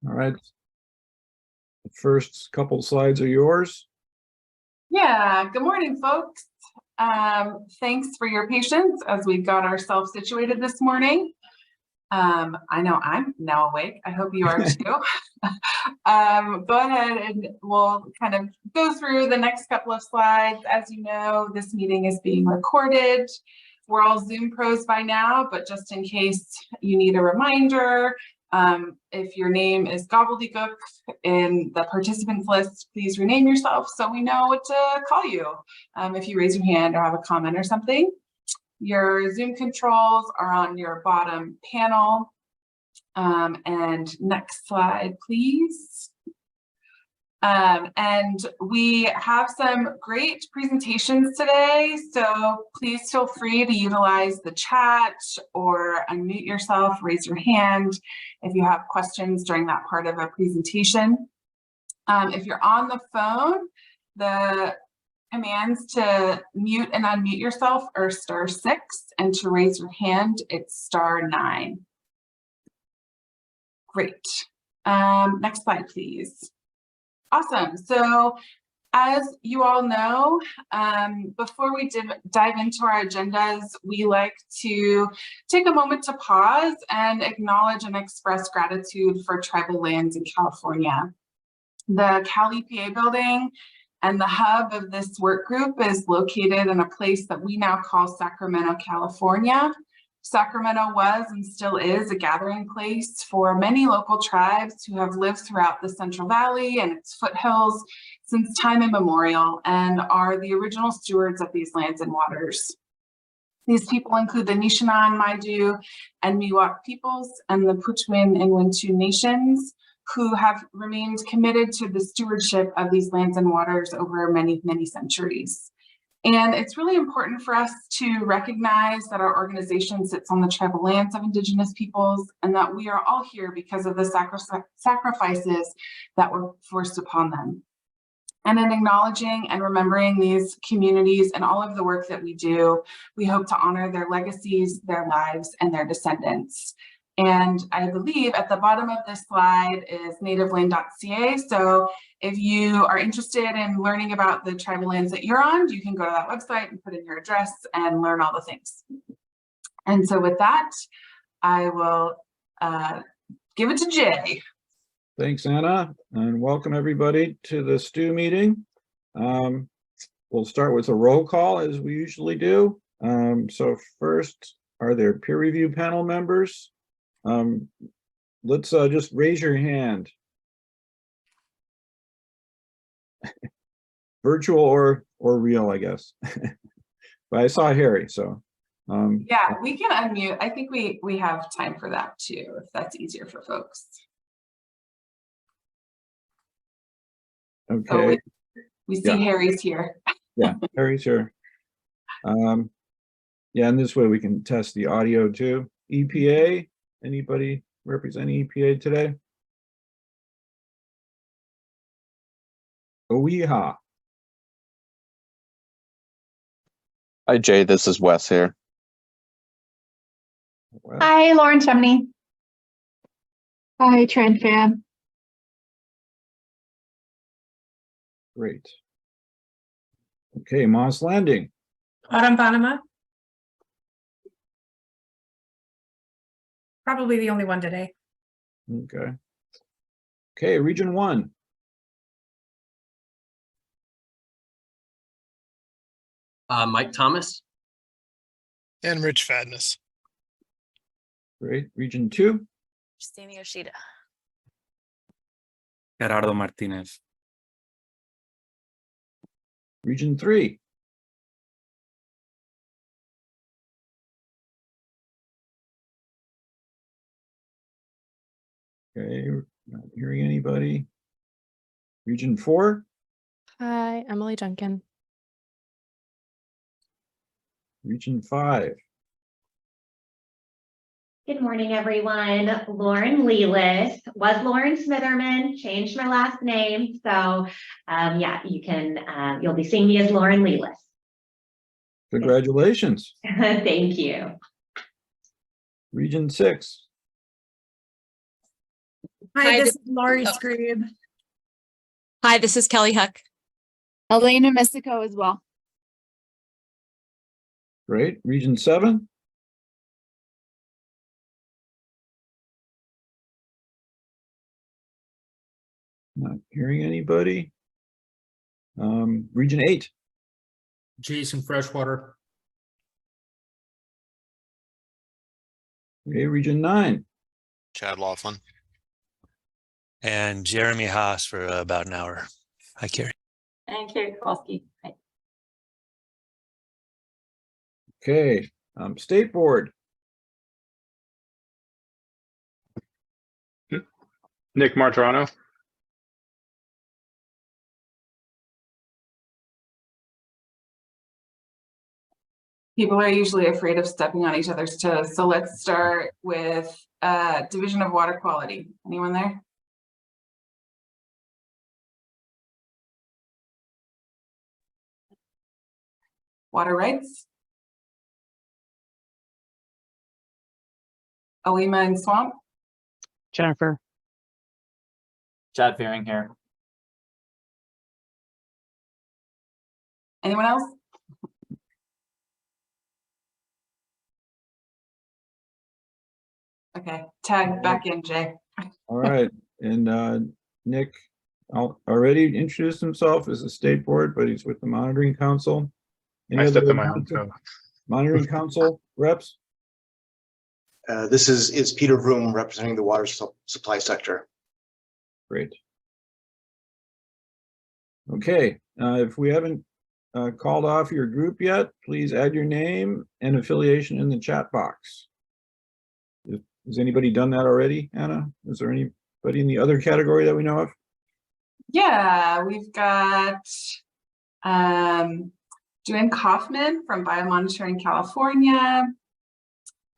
All right. The first couple slides are yours. Yeah, good morning, folks. Thanks for your patience as we got ourselves situated this morning. I know I'm now awake. I hope you are too. Go ahead and we'll kind of go through the next couple of slides. As you know, this meeting is being recorded. We're all Zoom pros by now, but just in case you need a reminder, if your name is gobbledygook in the participants list, please rename yourself so we know what to call you if you raise your hand or have a comment or something. Your Zoom controls are on your bottom panel. And next slide, please. And we have some great presentations today, so please feel free to utilize the chat or unmute yourself, raise your hand if you have questions during that part of a presentation. If you're on the phone, the commands to mute and unmute yourself are *6, and to raise your hand, it's *9. Great. Next slide, please. Awesome. So as you all know, before we dive into our agendas, we like to take a moment to pause and acknowledge and express gratitude for tribal lands in California. The Cal EPA building and the hub of this work group is located in a place that we now call Sacramento, California. Sacramento was and still is a gathering place for many local tribes who have lived throughout the Central Valley and its foothills since time immemorial and are the original stewards of these lands and waters. These people include the Nishinan, Maidu, and Miwok peoples and the Puchwin and Wintu nations, who have remained committed to the stewardship of these lands and waters over many, many centuries. And it's really important for us to recognize that our organization sits on the tribal lands of Indigenous peoples and that we are all here because of the sacrifices that were forced upon them. And in acknowledging and remembering these communities and all of the work that we do, we hope to honor their legacies, their lives, and their descendants. And I believe at the bottom of this slide is nativeland.ca. So if you are interested in learning about the tribal lands that you're on, you can go to that website and put in your address and learn all the things. And so with that, I will give it to Jay. Thanks, Anna, and welcome everybody to the STU meeting. We'll start with a roll call as we usually do. So first, are there peer review panel members? Let's just raise your hand. Virtual or real, I guess. But I saw Harry, so. Yeah, we can unmute. I think we have time for that too, if that's easier for folks. Okay. So we see Harry's here. Yeah, Harry's here. Yeah, and this way we can test the audio too. EPA, anybody representing EPA today? OEHA. Hi, Jay. This is Wes here. Well, Hi, Lauren Chumney. Hi, Tran Fan. great. Okay, Moss Landing. Autumn Panama. Probably the only one today. Okay. Okay, Region 1. Mike Thomas. And Rich Fadness. Great. Region 2. Christina Yoshida. Gerardo Martinez. Region 3. Okay, not hearing anybody. Region 4. Hi, Emily Junkin. Region 5. Good morning, everyone. Lauren Lelis, was Lauren Smitherman, changed my last name. So yeah, you'll be seeing me as Lauren Lelis. Congratulations. Thank you. Region 6. Hi, this is Laurie Screeb. Hi, this is Kelly Huck. Elena Messico as well. Great. Region 7. Not hearing anybody. Region 8. Jason Freshwater. Okay, Region 9. Chad Laughlin. And Jeremy Haas for about an hour. Hi, Carrie. And Carrie Kowalski. Hi. Okay, State Board. Nick Martorano. People are usually afraid of stepping on each other's toes. So let's start with Division of Water Quality. Anyone there? Water rights? Alima and Swamp? Jennifer. Chad Fearing here. Anyone else? Okay, tag back in, Jay. All right, and Nick already introduced himself as a State Board, but he's with the Monitoring Council. Any I stepped other on my own toe. Monitoring Council reps? This is Peter Vroom representing the water supply sector. Great. Okay, if we haven't called off your group yet, please add your name and affiliation in the chat box. Has anybody done that already, Anna? Is there anybody in the other category that we know of? Yeah, we've got Joanne Kaufman from Biomonitoring California,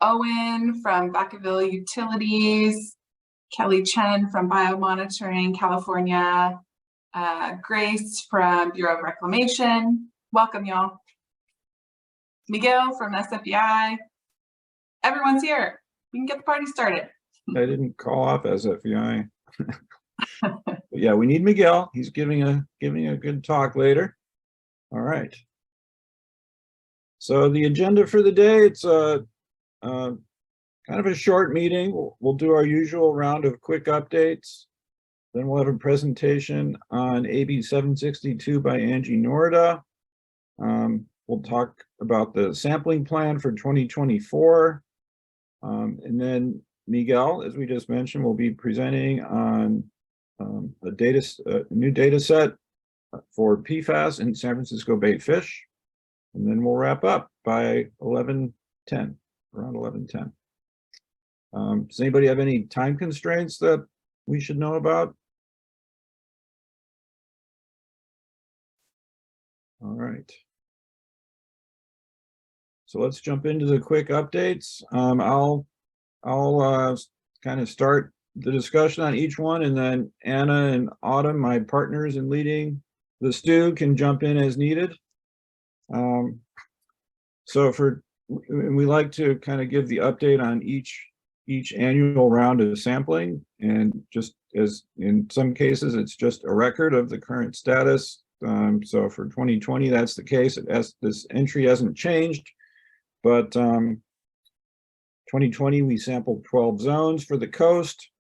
Owen from Vacaville Utilities, Kelly Chen from Biomonitoring California, Grace from Bureau of Reclamation. Welcome, y'all. Miguel from SFEI. Everyone's here. We can get the party started. I didn't call off SFEI. But yeah, we need Miguel. He's giving a good talk later. All right. So the agenda for the day, it's kind of a short meeting. We'll do our usual round of quick updates. Then we'll have a presentation on AB 762 by Angie Norda. We'll talk about the sampling plan for 2024. And then Miguel, as we just mentioned, will be presenting on a new data set for PFAS in San Francisco Bay fish. And then we'll wrap up by 11:10, around 11:10. Does anybody have any time constraints that we should know about? All right. So let's jump into the quick updates. I'll kind of start the discussion on each one, and then Anna and Autumn, my partners in leading the stew, can jump in as needed. So we like to kind of give the update on each annual round of sampling, and just as in some cases, it's just a record of the current status. So for 2020, that's the case. This entry hasn't changed, but 2020, we sampled 12 zones for the coast.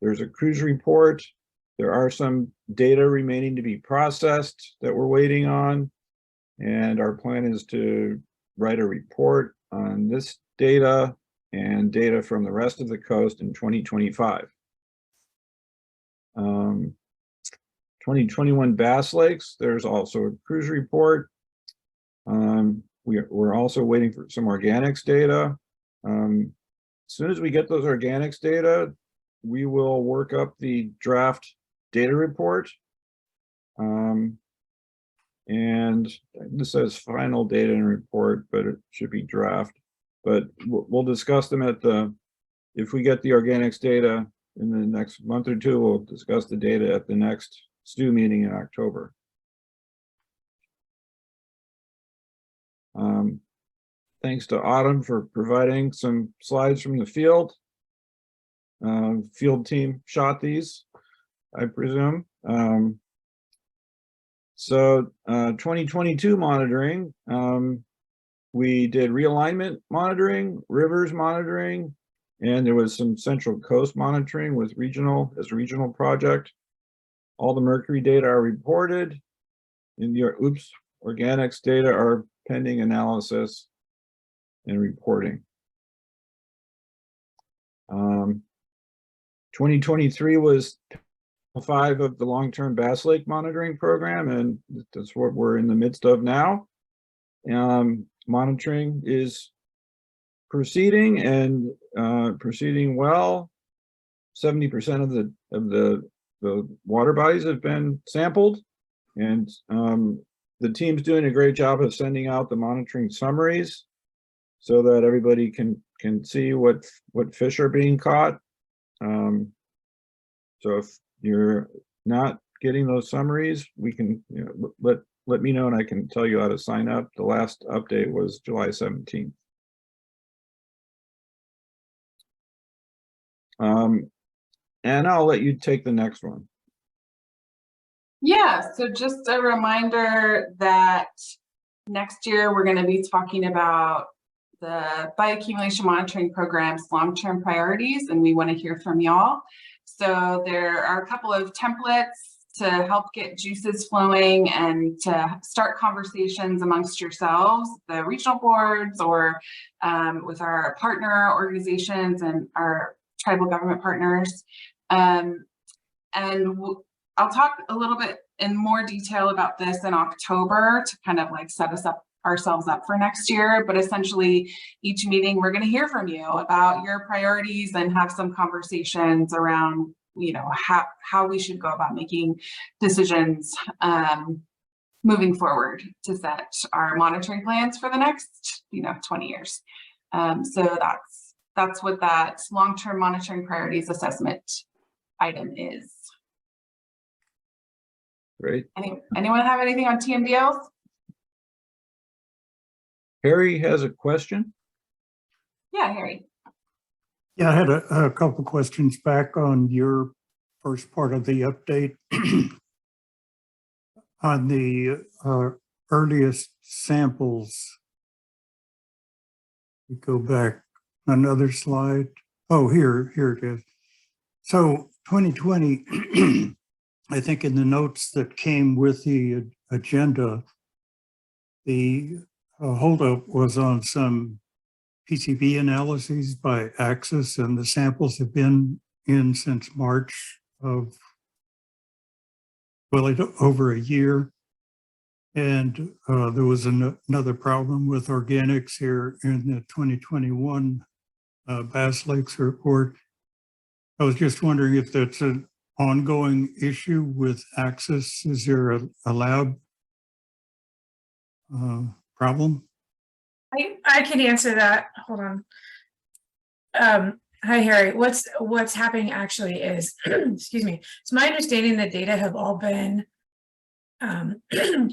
There's a cruise report. There are some data remaining to be processed that we're waiting on. And our plan is to write a report on this data and data from the rest of the coast in 2025. 2021 Bass Lakes, there's also a cruise report. We're also waiting for some organics data. As soon as we get those organics data, we will work up the draft data report. And this says final data and report, but it should be draft. But we'll discuss them if we get the organics data in the next month or two, we'll discuss the data at the next STU meeting in October. Thanks to Autumn for providing some slides from the field. field team shot these, I presume. 2022 monitoring, we did realignment monitoring, rivers monitoring, and there was some Central Coast monitoring with regional project. All the mercury data are reported. In your organics data are pending analysis and reporting. 2023 was 5 of the long-term Bass Lake monitoring program, and that's what we're in the midst of now. Monitoring is proceeding and proceeding well. 70% of the water bodies have been sampled, and the team's doing a great job of sending out the monitoring summaries so that everybody can see what fish are being caught. So if you're not getting those summaries, we can, let me know and I can tell you how to sign up. The last update was July 17th. And I'll let you take the next one. Yeah, so just a reminder that next year we're going to be talking about the bioaccumulation monitoring program's long-term priorities, and we want to hear from y'all. So there are a couple of templates to help get juices flowing and to start conversations amongst yourselves, the regional boards, or with our partner organizations and our tribal government partners. I'll talk a little bit in more detail about this in October to kind of like set ourselves up for next year. But essentially, each meeting we're going to hear from you about your priorities and have some conversations around, how we should go about making decisions moving forward to set our monitoring plans for the next, 20 years. So that's what that long-term monitoring priorities assessment item is. Great. Anyone have anything on TMDLs? Harry has a question. Yeah, Harry. Yeah, I had a couple questions back on your first part of the update. On the earliest samples, we go back another slide. Oh, here it is. So 2020, I think in the notes that came with the agenda, the holdup was on some PCB analyses by Axis, and the samples have been in since March of, over a year. And there was another problem with organics here in the 2021 Bass Lakes report. I was just wondering if that's an ongoing issue with Axis. Is there a lab problem? I can answer that. Hold on. Hi, Harry. What's happening actually is, excuse me. It's my understanding that data have all been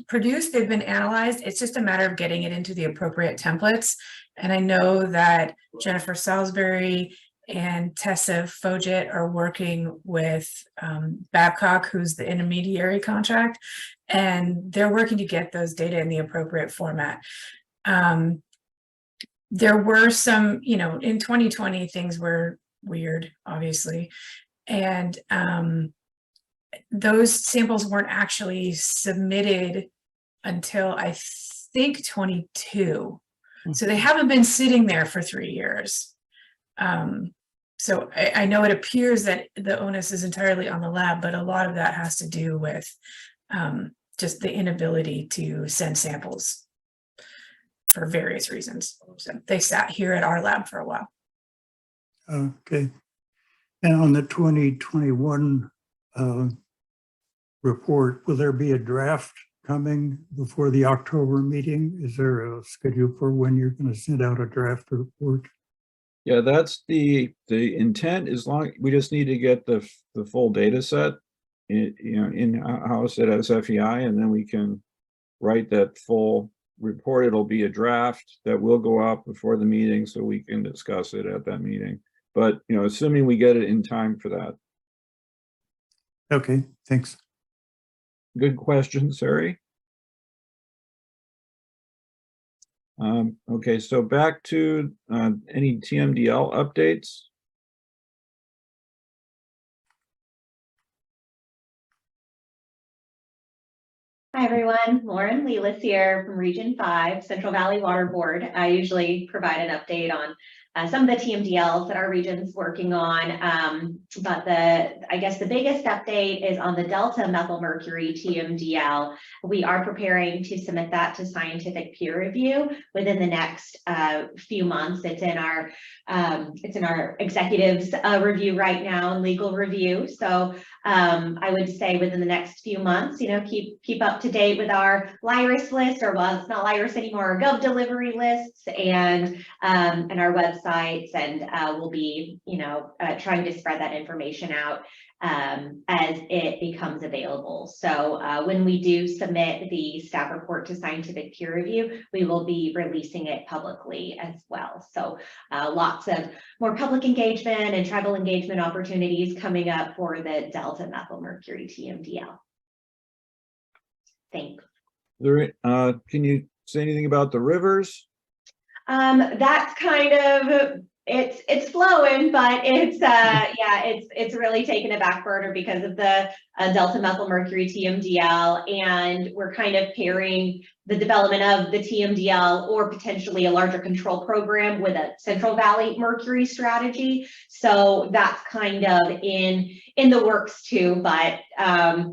produced. They've been analyzed. It's just a matter of getting it into the appropriate templates. And I know that Jennifer Salisbury and Tessa Foget are working with Babcock, who's the intermediary contract, and they're working to get those data in the appropriate format. There were some, in 2020, things were weird, obviously. And those samples weren't actually submitted until I think 22. So they haven't been sitting there for 3 years. So I know it appears that the onus is entirely on the lab, but a lot of that has to do with just the inability to send samples for various reasons. So they sat here at our lab for a while. Okay. And on the 2021 report, will there be a draft coming before the October meeting? Is there a schedule for when you're going to send out a draft report? Yeah, that's the intent. As long we just need to get the full data set in house at SFEI, and then we can write that full report. It'll be a draft that will go out before the meeting, so we can discuss it at that meeting. but, you know, assuming we get it in time for that. Okay, thanks. Good question, Sari. Okay, so back to any TMDL updates. Hi, everyone. Lauren Lelis here from Region 5, Central Valley Water Board. I usually provide an update on some of the TMDLs that our region's working on. But I guess the biggest update is on the Delta methylmercury TMDL. We are preparing to submit that to scientific peer review within the next few months. It's in our executives review right now and legal review. So I would say within the next few months, you know, keep up to date with our LIRIS list, or well, it's not LIRIS anymore, our Gov delivery lists and our websites, and we'll be, you know, trying to spread that information out as it becomes available. So when we do submit the staff report to scientific peer review, we will be releasing it publicly as well. So lots of more public engagement and tribal engagement opportunities coming up for the Delta methylmercury TMDL. Thanks. Can you say anything about the rivers? That's kind of, it's flowing, but it's yeah, it's really taken a back burner because of the Delta methylmercury TMDL, and we're kind of pairing the development of the TMDL or potentially a larger control program with a Central Valley mercury strategy. So that's kind of in the works too. But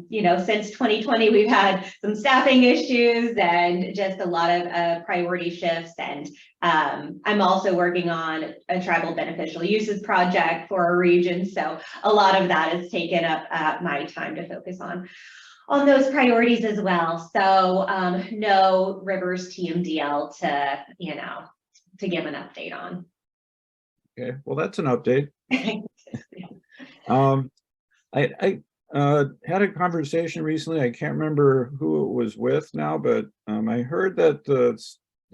you know, since 2020, we've had some staffing issues and just a lot of priority shifts. And I'm also working on a tribal beneficial uses project for our region. So a lot of that has taken up my time to focus on those priorities as well. So no rivers TMDL to, you know, to give an update on. Okay, well, that's an update. I had a conversation recently. I can't remember who it was with now, but I heard that the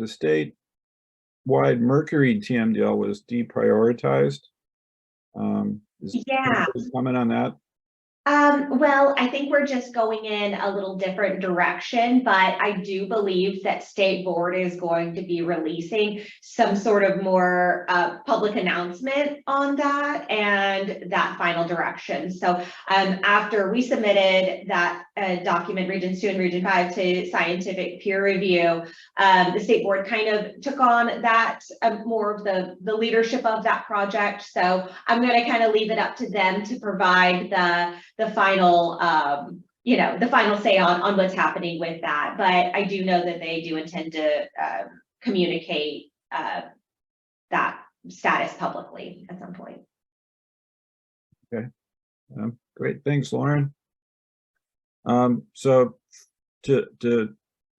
statewide mercury TMDL was deprioritized. Yeah. Comment on that? Well, I think we're just going in a little different direction, but I do believe that state board is going to be releasing some sort of more public announcement on that and that final direction. So after we submitted that document, Region 2 and Region 5, to scientific peer review, the state board kind of took on that more of the leadership of that project. So I'm going to kind of leave it up to them to provide the final, you know, the final say on what's happening with that. But I do know that they do intend to communicate that status publicly at some point. Okay, great, thanks, Lauren. So to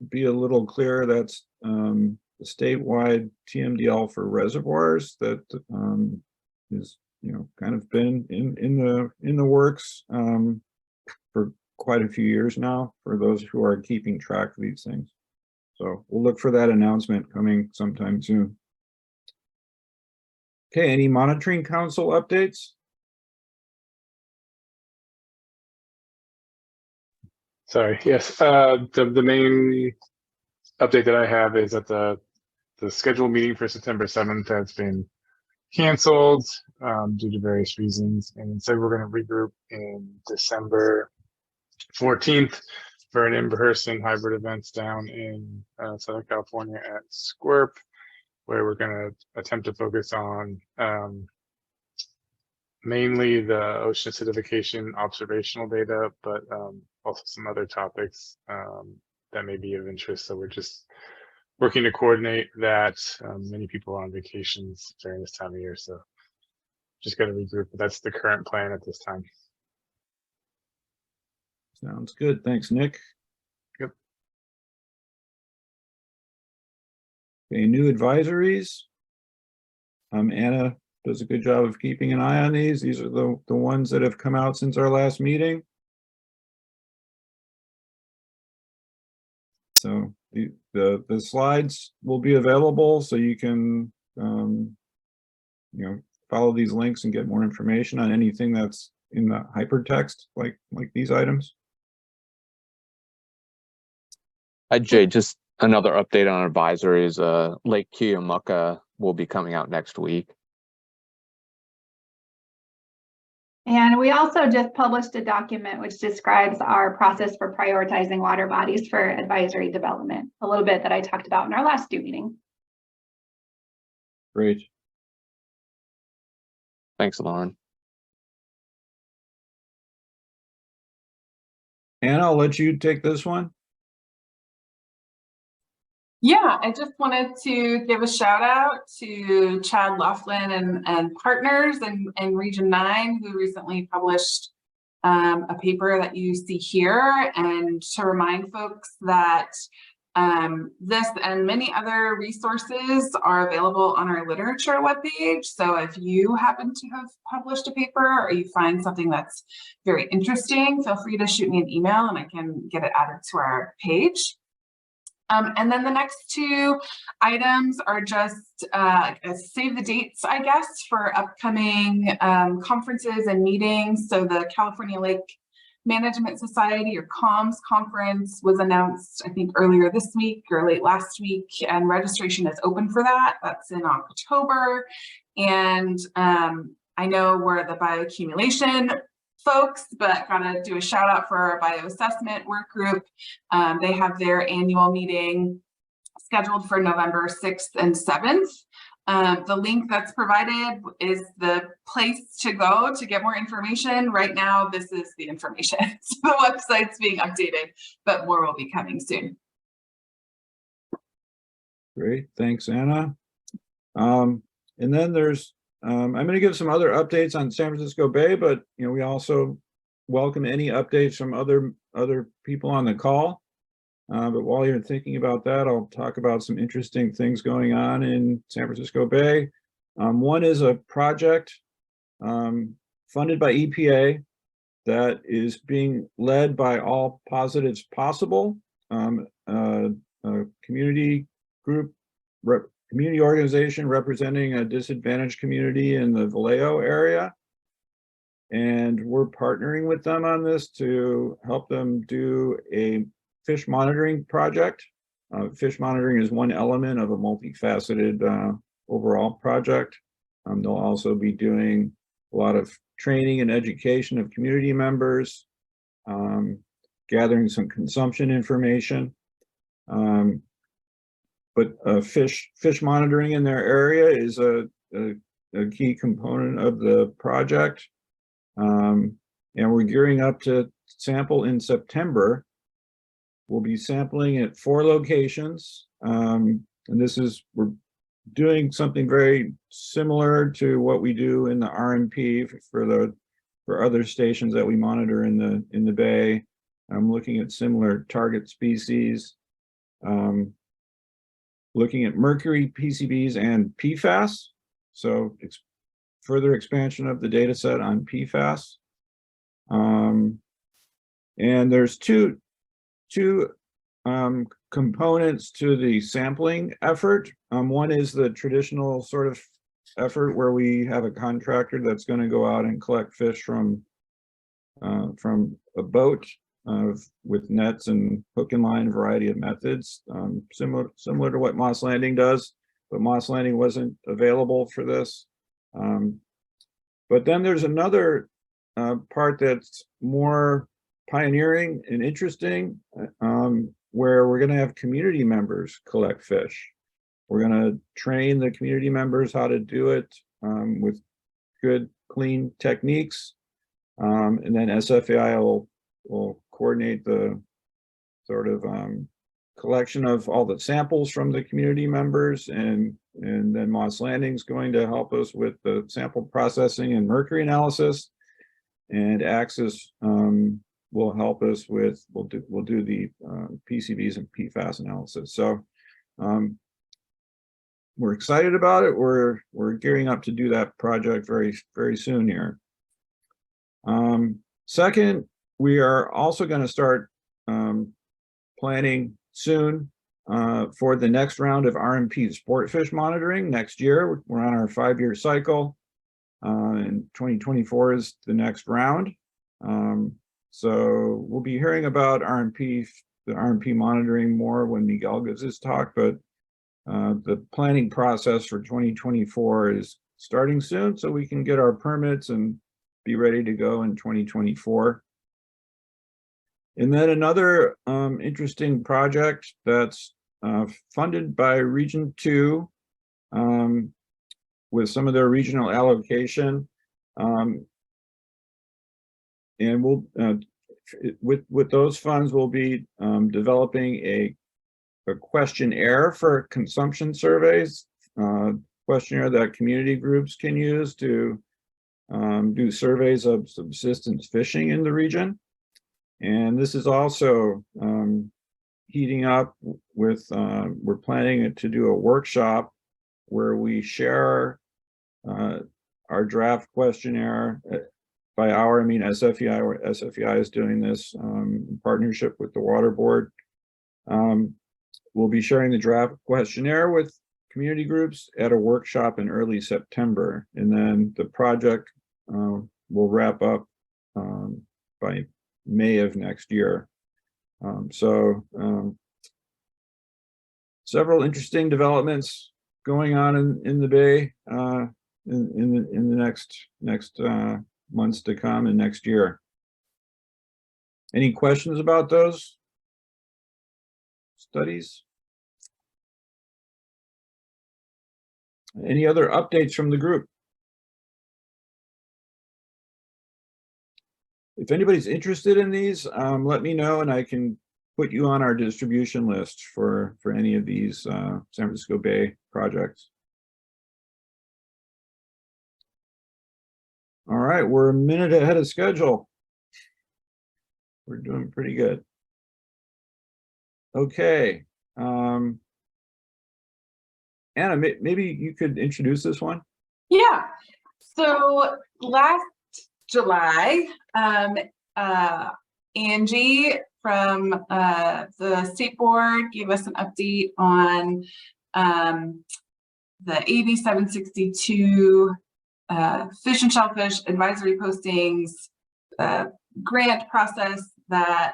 be a little clearer, that's the statewide TMDL for reservoirs that is, you know, kind of been in the works for quite a few years now, for those who are keeping track of these things. So we'll look for that announcement coming sometime soon. Okay, any monitoring council updates? Sorry, yes, the main update that I have is that the scheduled meeting for September 7th has been canceled due to various reasons, and instead we're going to regroup in December 14th for an in-person hybrid events down in Southern California at Squirp, where we're going to attempt to focus on mainly the ocean acidification observational data, but also some other topics that may be of interest. So we're just working to coordinate that. Many people are on vacations during this time of year, so just got to regroup. But that's the current plan at this time. Sounds good. Thanks, Nick. Yep. Okay, new advisories. Anna does a good job of keeping an eye on these. These are the ones that have come out since our last meeting. So the slides will be available, so you can you know, follow these links and get more information on anything that's in the hypertext, like these items? Hi, Jay. Just another update on our advisories. Lake Kiyamuka will be coming out next week. And we also just published a document which describes our process for prioritizing water bodies for advisory development, a little bit that I talked about in our last STU meeting. Great. Thanks, Lauren. Anna, I'll let you take this one. Yeah, I just wanted to give a shout out to Chad Laughlin and partners in Region 9 who recently published a paper that you see here, and to remind folks that this and many other resources are available on our literature webpage. So if you happen to have published a paper or you find something that's very interesting, feel free to shoot me an email and I can get it added to our page. And then the next two items are just save the dates, I guess, for upcoming conferences and meetings. So the California Lake Management Society, or COMS conference, was announced, I think, earlier this week or late last week, and registration is open for that. That's in October. And I know we're the bioaccumulation folks, but gotta do a shout out for our bioassessment work group. They have their annual meeting scheduled for November 6th and 7th. The link that's provided is the place to go to get more information. Right now, this is the information. So the website's being updated, but more will be coming soon. Great, thanks, Anna. And then there's, I'm going to give some other updates on San Francisco Bay, but we also welcome any updates from other people on the call. But while you're thinking about that, I'll talk about some interesting things going on in San Francisco Bay. One is a project funded by EPA that is being led by All Positives Possible, a community group, community organization representing a disadvantaged community in the Vallejo area. And we're partnering with them on this to help them do a fish monitoring project. Fish monitoring is one element of a multifaceted overall project. They'll also be doing a lot of training and education of community members, gathering some consumption information. But fish monitoring in their area is a key component of the project. And we're gearing up to sample in September. We'll be sampling at 4 locations. And we're doing something very similar to what we do in the RMP for other stations that we monitor in the Bay. I'm looking at similar target species. Looking at mercury, PCBs, and PFAS. So it's further expansion of the data set on PFAS. And there's two components to the sampling effort. One is the traditional sort of effort where we have a contractor that's going to go out and collect fish from a boat with nets and hook and line, variety of methods, similar to what Moss Landing does, but Moss Landing wasn't available for this. But then there's another part that's more pioneering and interesting, where we're going to have community members collect fish. We're going to train the community members how to do it with good, clean techniques. And then SFAI will coordinate the sort of collection of all the samples from the community members, and then Moss Landing's going to help us with the sample processing and mercury analysis, and Axis will help us with, we'll do the PCBs and PFAS analysis. So we're excited about it. We're gearing up to do that project very, very soon here. Second, we are also going to start planning soon for the next round of RMP sport fish monitoring next year. We're on our 5-year cycle. and 2024 is the next round. So we'll be hearing about the RMP monitoring more when Miguel gives his talk, but the planning process for 2024 is starting soon, so we can get our permits and be ready to go in 2024. And then another interesting project that's funded by Region 2 with some of their regional allocation. And we'll, with those funds, we'll be developing a questionnaire for consumption surveys, questionnaire that community groups can use to do surveys of subsistence fishing in the region. And this is also heating up with, we're planning to do a workshop where we share our draft questionnaire. By our, I mean SFEI, or SFEI is doing this in partnership with the Water Board. We'll be sharing the draft questionnaire with community groups at a workshop in early September, and then the project will wrap up by May of next year. Several interesting developments going on in the Bay in the next months to come and next year. Any questions about those studies? Any other updates from the group? If anybody's interested in these, let me know and I can put you on our distribution list for any of these San Francisco Bay projects. All right, we're a minute ahead of schedule. We're doing pretty good. Okay. Anna, maybe you could introduce this one. Yeah. So last July, Angie from the state board gave us an update on the AB 762 fish and shellfish advisory postings grant process that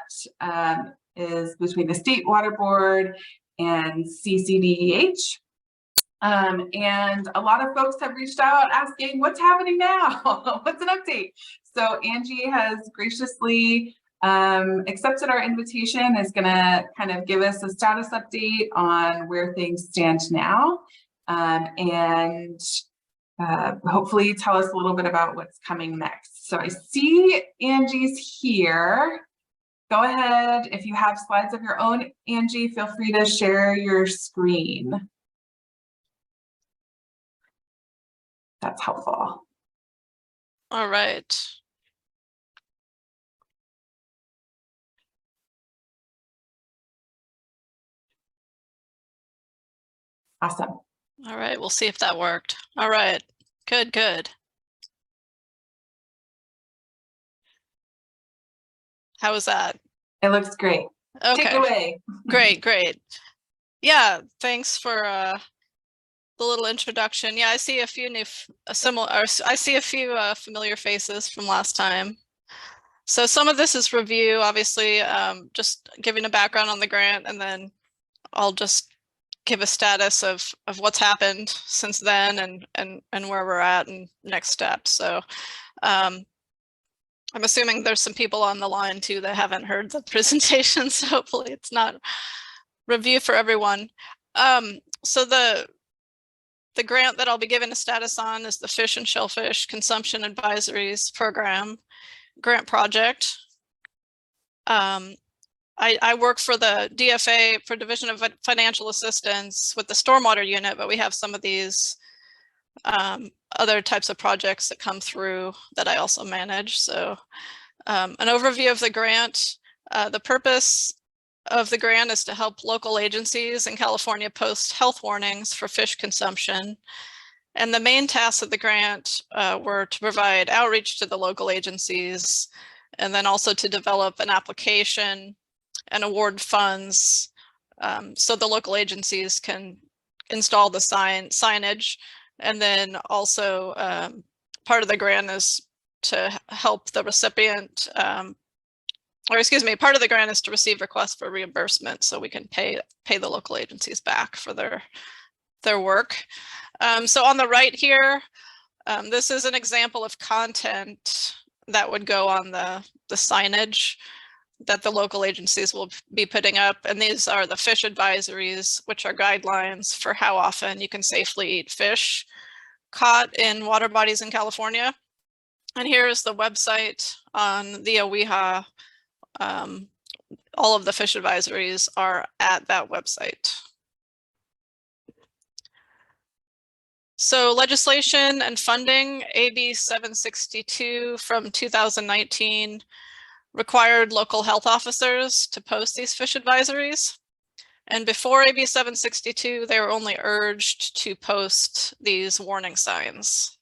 is between the State Water Board and CCDEH. And a lot of folks have reached out asking, what's happening now? What's an update? So Angie has graciously accepted our invitation, is gonna kind of give us a status update on where things stand now. And hopefully tell us a little bit about what's coming next. So I see Angie's here. Go ahead, if you have slides of your own, Angie, feel free to share your screen. That's helpful. All right. Awesome. All right, we'll see if that worked. All right, good, good. How was that? It looks great. Okay. Take it away. Great, great. Yeah, thanks for the little introduction. Yeah, I see a few new familiar faces from last time. So some of this is review, obviously, just giving a background on the grant, and then I'll just give a status of what's happened since then and where we're at and next steps. So I'm assuming there's some people on the line too that haven't heard the presentation, so hopefully it's not review for everyone. So the grant that I'll be giving a status on is the Fish and Shellfish Consumption Advisories Program grant project. I work for the DFA for Division of Financial Assistance with the Stormwater Unit, but we have some of these other types of projects that come through that I also manage. So an overview of the grant. The purpose of the grant is to help local agencies in California post health warnings for fish consumption. And the main tasks of the grant were to provide outreach to the local agencies, and then also to develop an application and award funds so the local agencies can install the signage, and then also part of the grant is to help the recipient, or excuse me, part of the grant is to receive requests for reimbursement so we can pay the local agencies back for their work. So on the right here, this is an example of content that would go on the signage that the local agencies will be putting up. And these are the fish advisories, which are guidelines for how often you can safely eat fish caught in water bodies in California. And here is the website on the OWIHA. All of the fish advisories are at that website. So legislation and funding, AB 762 from 2019 required local health officers to post these fish advisories. And before AB 762, they were only urged to post these warning signs.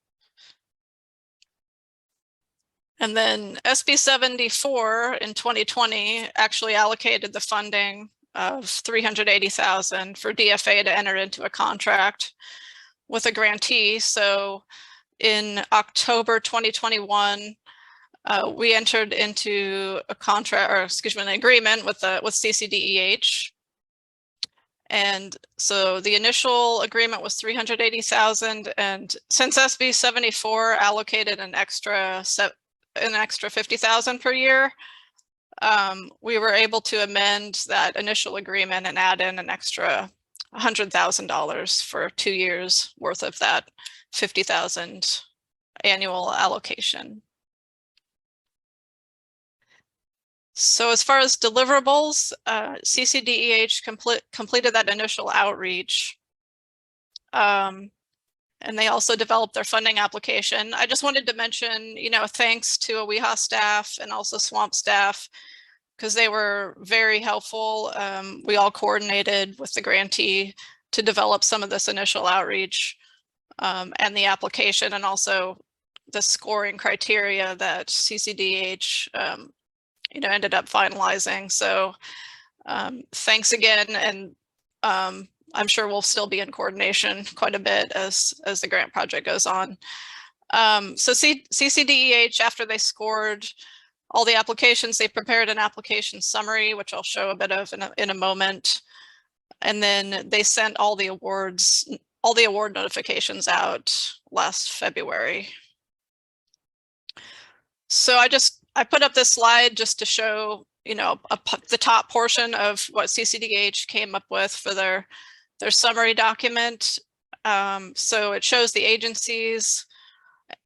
And then SB 74 in 2020 actually allocated the funding of $380,000 for DFA to enter into a contract with a grantee. So in October 2021, we entered into a contract, or excuse me, an agreement with CCDEH. And so the initial agreement was $380,000, and since SB 74 allocated an extra $50,000 per year, we were able to amend that initial agreement and add in an extra $100,000 for 2 years worth of that $50,000 annual allocation. So as far as deliverables, CCDEH completed that initial outreach. And they also developed their funding application. I just wanted to mention, thanks to OWIHA staff and also SWAMP staff, because they were very helpful. We all coordinated with the grantee to develop some of this initial outreach and the application, and also the scoring criteria that CCDH ended up finalizing. So thanks again, and I'm sure we'll still be in coordination quite a bit as the grant project goes on. So CCDEH, after they scored all the applications, they prepared an application summary, which I'll show a bit of in a moment. And then they sent all the award notifications out last February. So I put up this slide just to show, the top portion of what CCDH came up with for their summary document. So it shows the agencies,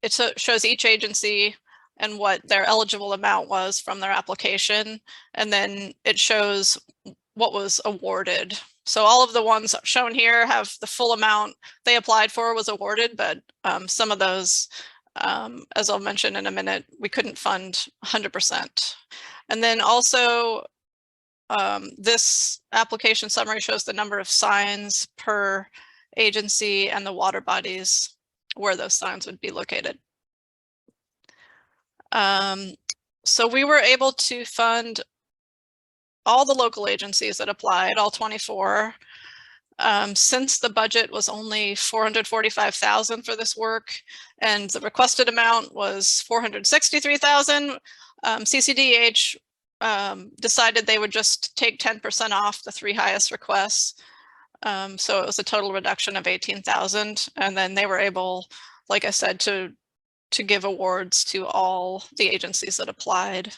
it shows each agency and what their eligible amount was from their application. And then it shows what was awarded. So all of the ones shown here have the full amount they applied for was awarded, but some of those, as I'll mention in a minute, we couldn't fund 100%. And then also this application summary shows the number of signs per agency and the water bodies where those signs would be located. So we were able to fund all the local agencies that applied, all 24. Since the budget was only $445,000 for this work, and the requested amount was $463,000, CCDH decided they would just take 10% off the 3 highest requests. So it was a total reduction of $18,000, and then they were able, like I said, to give awards to all the agencies that applied.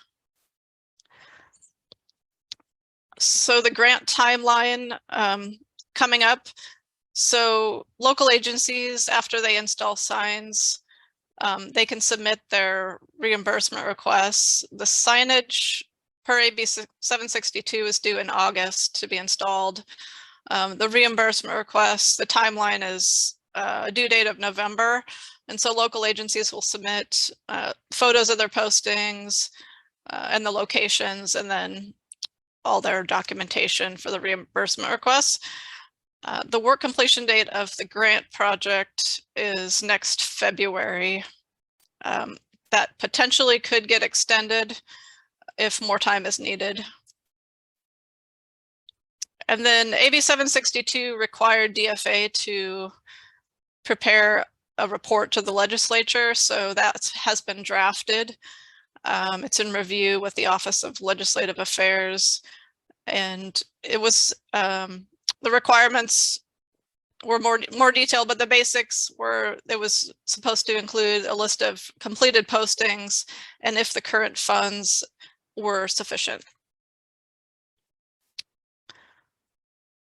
So the grant timeline coming up. So local agencies, after they install signs, they can submit their reimbursement requests. The signage per AB 762 is due in August to be installed. The reimbursement requests, the timeline is a due date of November. And so local agencies will submit photos of their postings and the locations, and then all their documentation for the reimbursement requests. The work completion date of the grant project is next February. That potentially could get extended if more time is needed. And then AB 762 required DFA to prepare a report to the legislature. So that has been drafted. It's in review with the Office of Legislative Affairs, and it was the requirements were more detailed, but the basics were it was supposed to include a list of completed postings and if the current funds were sufficient.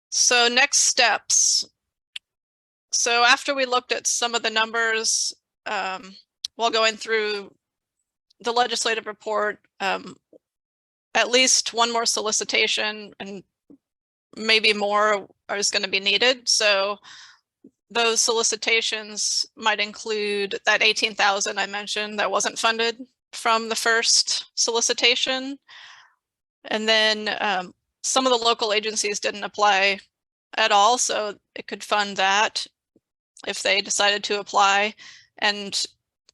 So next steps. So after we looked at some of the numbers while going through the legislative report, at least one more solicitation and maybe more is going to be needed. So those solicitations might include that 18,000 I mentioned that wasn't funded from the first solicitation. And then some of the local agencies didn't apply at all, so it could fund that if they decided to apply. And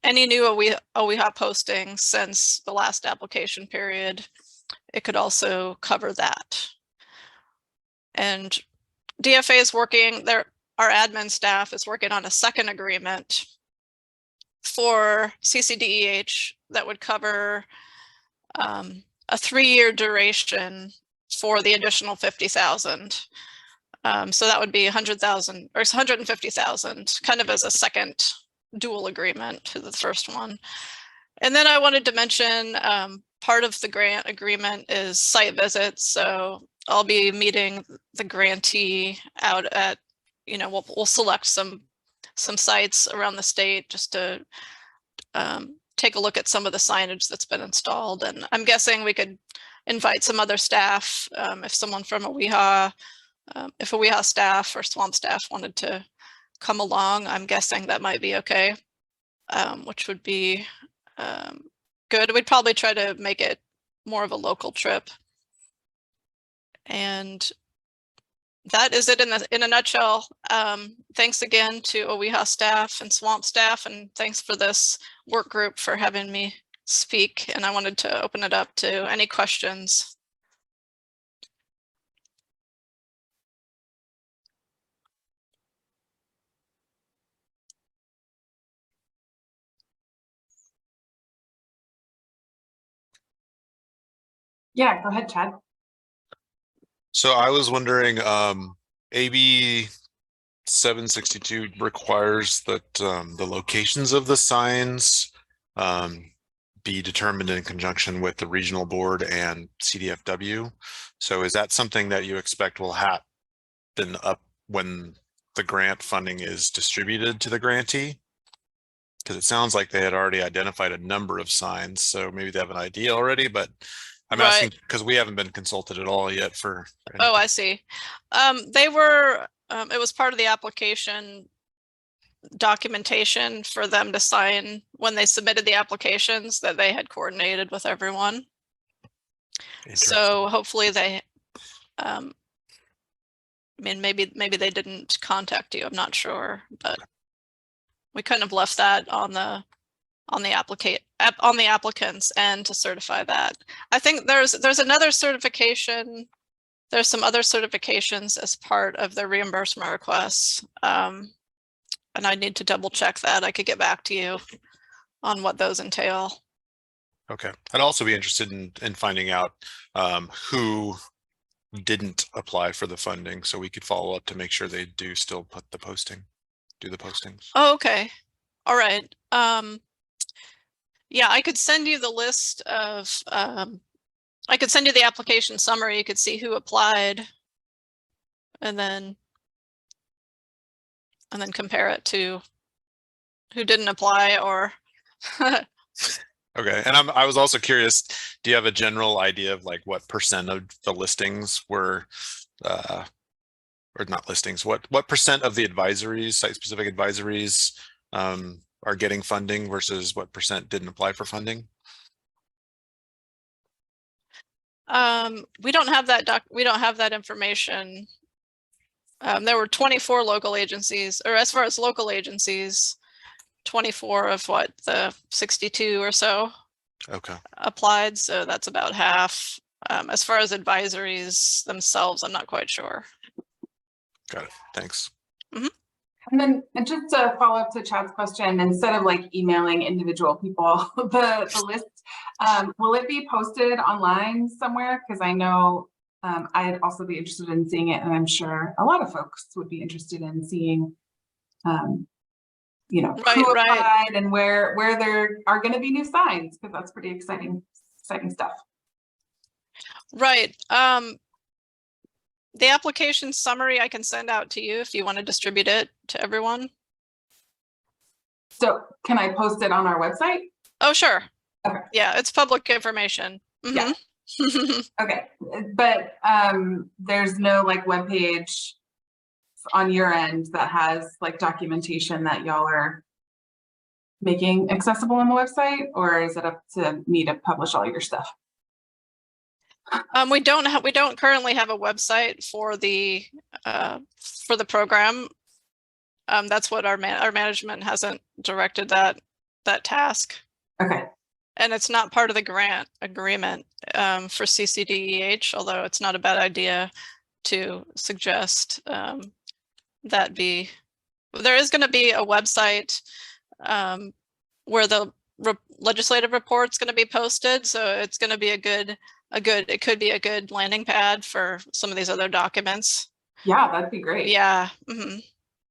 any new OEHA postings since the last application period, it could also cover that. And DFA is working, our admin staff is working on a second agreement for CCDEH that would cover a 3-year duration for the additional 50,000. So that would be 100,000 or 150,000, kind of as a second dual agreement to the first one. And then I wanted to mention part of the grant agreement is site visits. So I'll be meeting the grantee out at, we'll select some sites around the state just to take a look at some of the signage that's been installed. And I'm guessing we could invite some other staff if someone from OEHA, if OEHA staff or swamp staff wanted to come along. I'm guessing that might be okay, which would be good. We'd probably try to make it more of a local trip. And that is it in a nutshell. Thanks again to OEHA staff and swamp staff, and thanks for this work group for having me speak. And I wanted to open it up to any questions. Yeah, go ahead, Chad. So I was wondering, AB 762 requires that the locations of the signs be determined in conjunction with the regional board and CDFW. So is that something that you expect will happen up when the grant funding is distributed to the grantee? Because it sounds like they had already identified a number of signs, so maybe they have an idea already, but I'm asking because we haven't been consulted at all yet for anything. Oh, I see. They were, it was part of the application documentation for them to sign when they submitted the applications that they had coordinated with everyone. So hopefully they, I mean, maybe they didn't contact you, I'm not sure, but we kind of left that on the applicants and to certify that. I think there's another certification. There's some other certifications as part of the reimbursement requests. And I need to double check that. I could get back to you on what those entail. Okay. I'd also be interested in finding out who didn't apply for the funding, so we could follow up to make sure they do still do the postings. Oh, okay. All right. Yeah, I could send you the list of, I could send you the application summary. You could see who applied and then compare it to who didn't apply or. Okay. And I was also curious, do you have a general idea of like what % of the listings were, or not listings, what % of the advisories, site specific advisories, are getting funding versus what % didn't apply for funding? We don't have that we don't have that information. There were 24 local agencies, or as far as local agencies, 24 of what, the 62 or so applied. So that's about half. As far as advisories themselves, I'm not quite sure. Got it. Thanks. Mm-hmm. And then and just to follow up to Chad's question, instead of like emailing individual people the list, will it be posted online somewhere? Because I know I'd also be interested in seeing it, and I'm sure a lot of folks would be interested in seeing, you know, who applied and where there are going to be new signs, because that's pretty exciting stuff. Right. The application summary I can send out to you if you want to distribute it to everyone. So can I post it on our website? Oh, sure. Okay. Yeah, it's public information. Yeah. Okay. But there's no like webpage on your end that has like documentation that y'all are making accessible on the website, or is it up to me to publish all your stuff? We don't currently have a website for the program. That's what our management hasn't directed that task. Okay. And it's not part of the grant agreement for CCDEH, although it's not a bad idea to suggest that be. There is going to be a website where the legislative report's going to be posted, so it's going to be it could be a good landing pad for some of these other documents. Yeah, that'd be great. Yeah. Mm-hmm.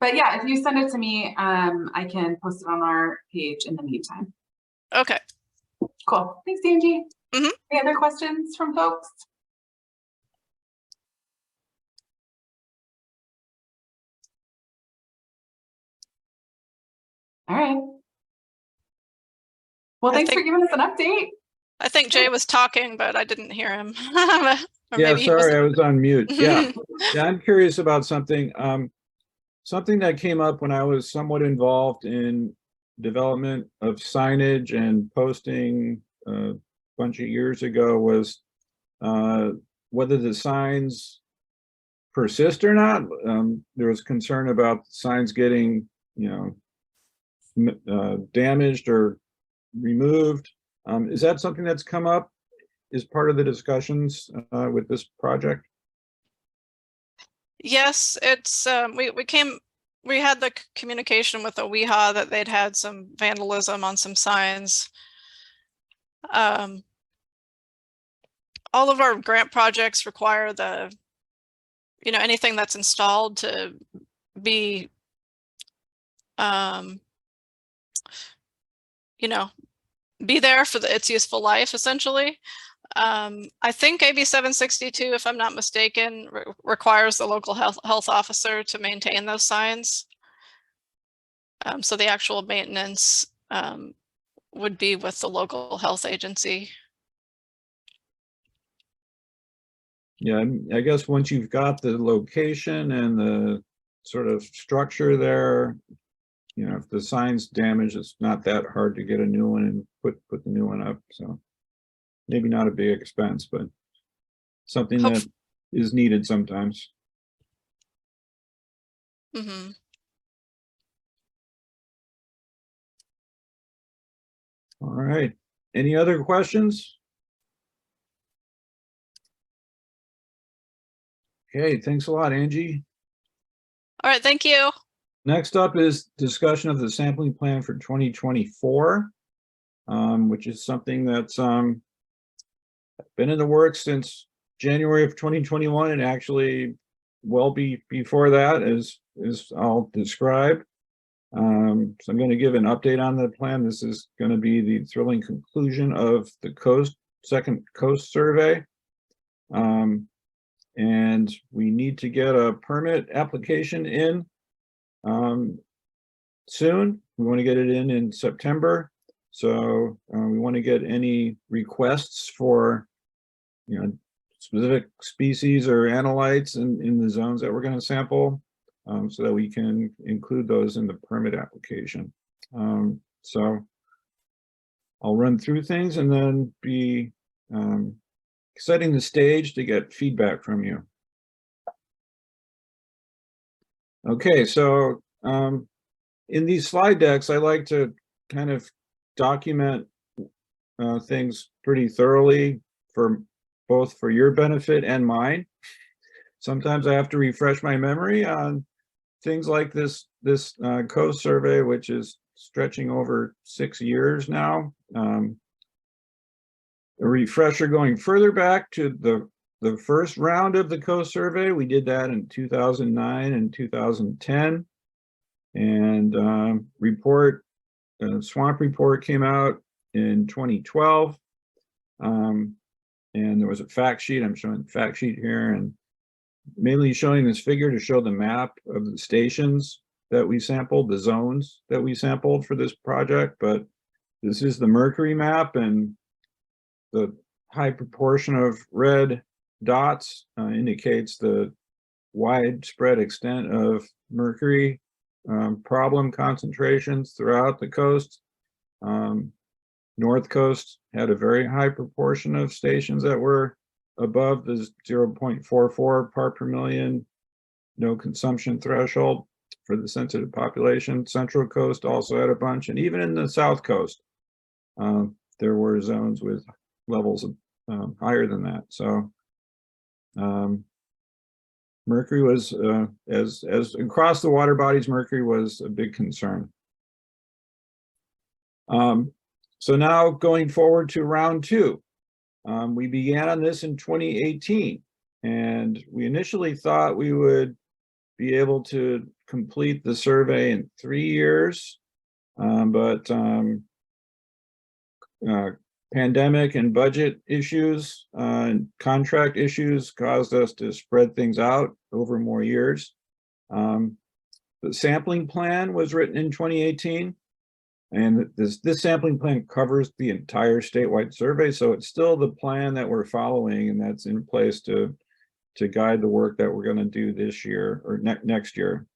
But yeah, if you send it to me, I can post it on our page in the meantime. Okay. Cool. Thanks, Angie. Mm-hmm. Any other questions from folks? All right. Well, thanks for giving us an update. I think Jay was talking, but I didn't hear him. Yeah, sorry, I was on mute. Yeah. Yeah, I'm curious about something. Something that came up when I was somewhat involved in development of signage and posting a bunch of years ago was whether the signs persist or not. There was concern about signs getting, you know, damaged or removed. Is that something that's come up as part of the discussions with this project? Yes, it's we had the communication with OWIHA that they'd had some vandalism on some signs. All of our grant projects require anything that's installed to be be there for its useful life, essentially. I think AB 762, if I'm not mistaken, requires the local health officer to maintain those signs. So the actual maintenance would be with the local health agency. Yeah, I guess once you've got the location and the sort of structure there, you know, if the sign's damaged, it's not that hard to get a new one and put the new one up. So maybe not a big expense, but something that is needed sometimes. Mm-hmm. All right. Any other questions? Okay, thanks a lot, Angie. All right, thank you. Next up is discussion of the sampling plan for 2024, which is something that's been in the works since January of 2021, and actually well before that, as I'll describe. So I'm going to give an update on the plan. This is going to be the thrilling conclusion of the second coast survey. And we need to get a permit application in soon. We want to get it in September. So we want to get any requests for, you know, specific species or analytes in the zones that we're going to sample, so that we can include those in the permit application. So I'll run through things and then be setting the stage to get feedback from you. Okay, so in these slide decks, I like to kind of document things pretty thoroughly for both for your benefit and mine. Sometimes I have to refresh my memory on things like this coast survey, which is stretching over 6 years now. A refresher going further back to the first round of the coast survey. We did that in 2009 and 2010. And swamp report came out in 2012. And there was a fact sheet. I'm showing the fact sheet here, and mainly showing this figure to show the map of the stations that we sampled, the zones that we sampled for this project. But this is the mercury map, and the high proportion of red dots indicates the widespread extent of mercury problem concentrations throughout the coast. North Coast had a very high proportion of stations that were above the 0.44 part per million no consumption threshold for the sensitive population. Central Coast also had a bunch, and even in the South Coast, there were zones with levels of higher than that. So mercury was, as across the water bodies, mercury was a big concern. So now going forward to round 2, we began on this in 2018, and we initially thought we would be able to complete the survey in 3 years, but pandemic and budget issues and contract issues caused us to spread things out over more years. The sampling plan was written in 2018. And this sampling plan covers the entire statewide survey, so it's still the plan that we're following, and that's in place to guide the work that we're going to do this year or next year.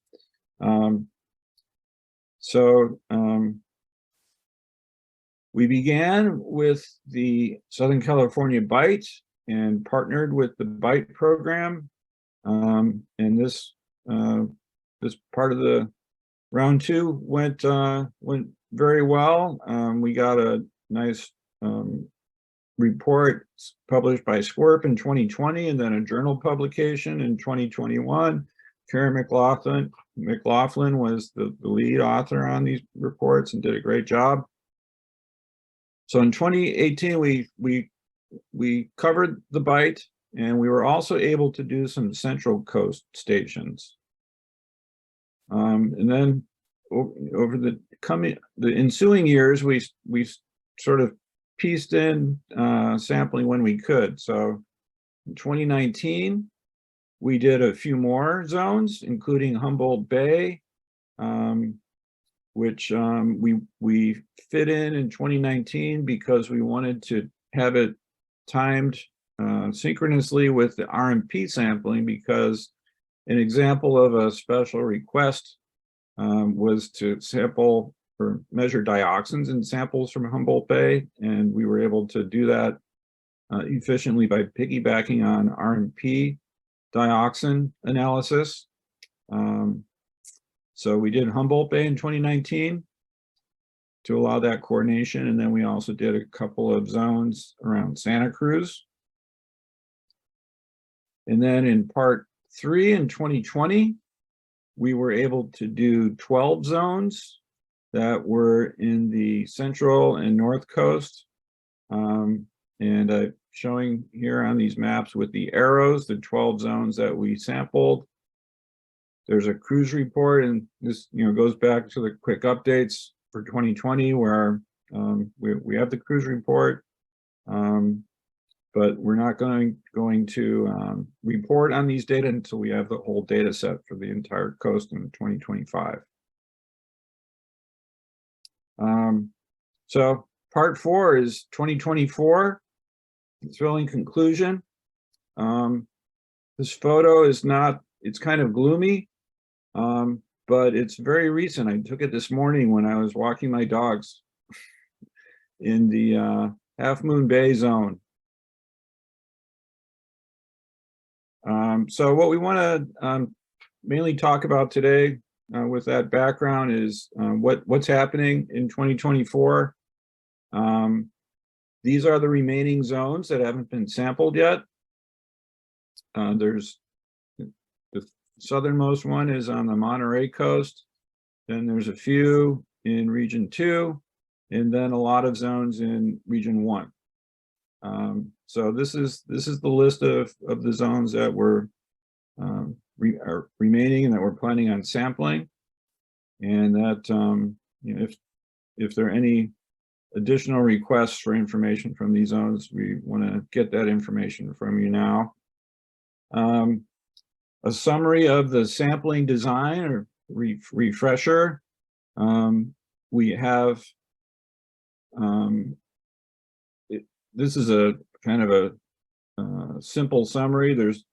We began with the Southern California BITE and partnered with the BITE program, and this part of the round 2 went very well. We got a nice report published by SWRP in 2020, and then a journal publication in 2021. Karen McLaughlin was the lead author on these reports and did a great job. So in 2018, we covered the BITE, and we were also able to do some Central Coast stations. And then over the ensuing years, we sort of pieced in sampling when we could. So in 2019, we did a few more zones, including Humboldt Bay, which we fit in 2019 because we wanted to have it timed synchronously with the RMP sampling, because an example of a special request was to sample or measure dioxins in samples from Humboldt Bay, and we were able to do that efficiently by piggybacking on RMP dioxin analysis. So we did Humboldt Bay in 2019 to allow that coordination, and then we also did a couple of zones around Santa Cruz. And then in part 3 in 2020, we were able to do 12 zones that were in the Central and North Coast. And showing here on these maps with the arrows, the 12 zones that we sampled. There's a cruise report, and this goes back to the quick updates for 2020, where we have the cruise report, but we're not going to report on these data until we have the whole data set for the entire coast in 2025. So part 4 is 2024, thrilling conclusion. This photo is it's kind of gloomy, but it's very recent. I took it this morning when I was walking my dogs in the Half Moon Bay zone. So what we want to mainly talk about today with that background is what's happening in 2024. These are the remaining zones that haven't been sampled yet. There's the southernmost one is on the Monterey coast. Then there's a few in region 2, and then a lot of zones in region 1. So this is the list of the zones that we're are remaining and that we're planning on sampling. And that you know, if there are any additional requests for information from these zones, we want to get that information from you now. A summary of the sampling design or refresher. We have this is a kind of a simple summary. There's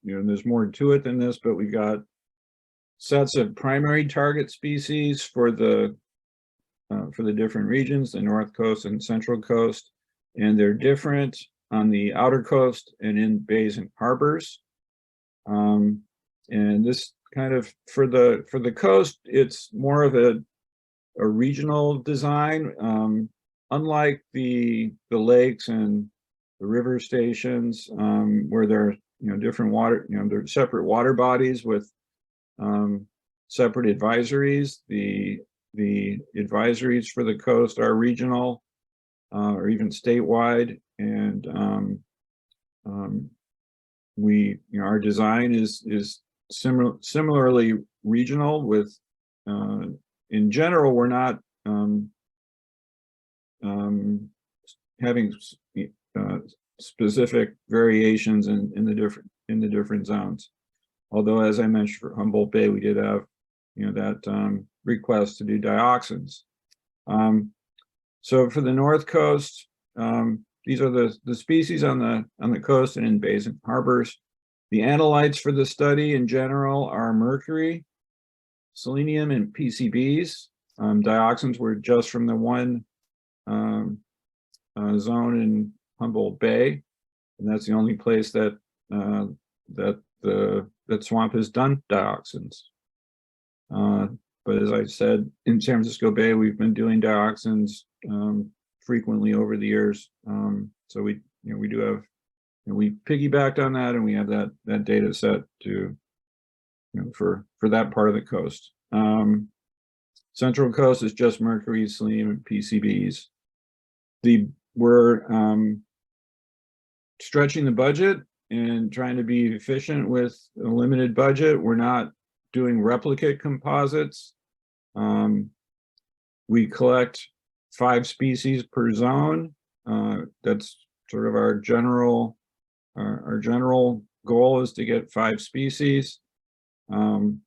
more to it than this, but we've got sets of primary target species for the different regions, the North Coast and Central Coast, and they're different on the outer coast and in bays and harbors. And this kind of for the coast, it's more of a regional design. Unlike the lakes and the river stations, where there are different water, they're separate water bodies with separate advisories. The advisories for the coast are regional or even statewide, and our design is similarly regional. With in general, we're not having specific variations in the different zones. Although, as I mentioned, for Humboldt Bay, we did have that request to do dioxins. So for the North Coast, these are the species on the coast and in bays and harbors. The analytes for the study in general are mercury, selenium, and PCBs. Dioxins were just from the one zone in Humboldt Bay, and that's the only place that that swamp has done dioxins. But as I said, in San Francisco Bay, we've been doing dioxins frequently over the years. So we do have, we piggybacked on that, and we have that data set to for that part of the coast. Central Coast is just mercury, selenium, and PCBs. We're stretching the budget and trying to be efficient with a limited budget. We're not doing replicate composites. We collect 5 species per zone. That's sort of our general goal, is to get 5 species. In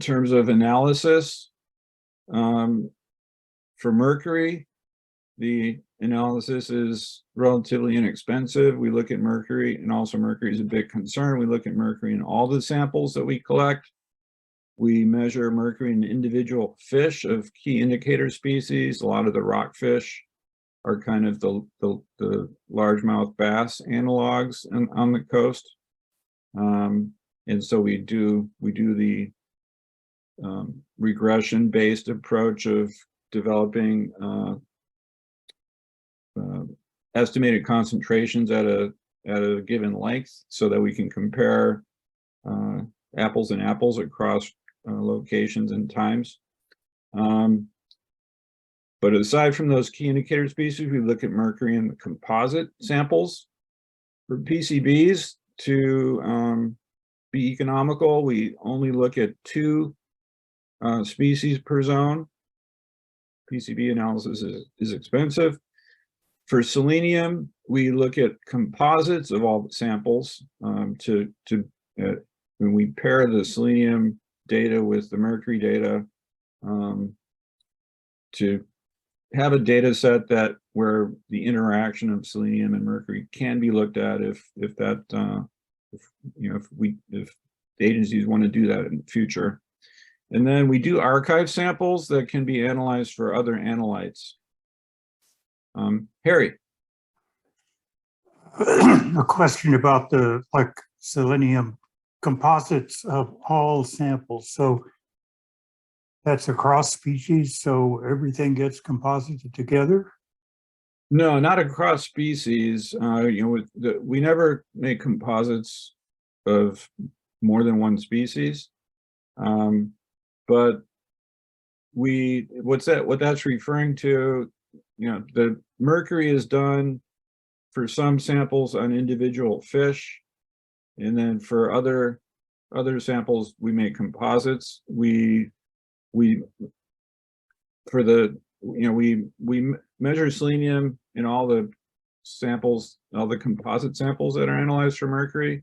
terms of analysis, for mercury, the analysis is relatively inexpensive. We look at mercury, and also mercury is a big concern. We look at mercury in all the samples that we collect. We measure mercury in individual fish of key indicator species. A lot of the rockfish are kind of the largemouth bass analogs on the coast. And so we do the regression-based approach of developing estimated concentrations at a given length, so that we can compare apples and apples across locations and times. But aside from those key indicator species, we look at mercury in the composite samples. For PCBs, to be economical, we only look at 2 species per zone. PCB analysis is expensive. For selenium, we look at composites of all the samples when we pair the selenium data with the mercury data, to have a data set where the interaction of selenium and mercury can be looked at if the agencies want to do that in the future. And then we do archive samples that can be analyzed for other analytes. Harry. A question about the selenium composites of all samples. So that's across species, so everything gets composited together? No, not across species. We never make composites of more than one species. But what that's referring to, the mercury is done for some samples on individual fish, and then for other samples we make composites. We measure selenium in all the samples, all the composite samples that are analyzed for mercury.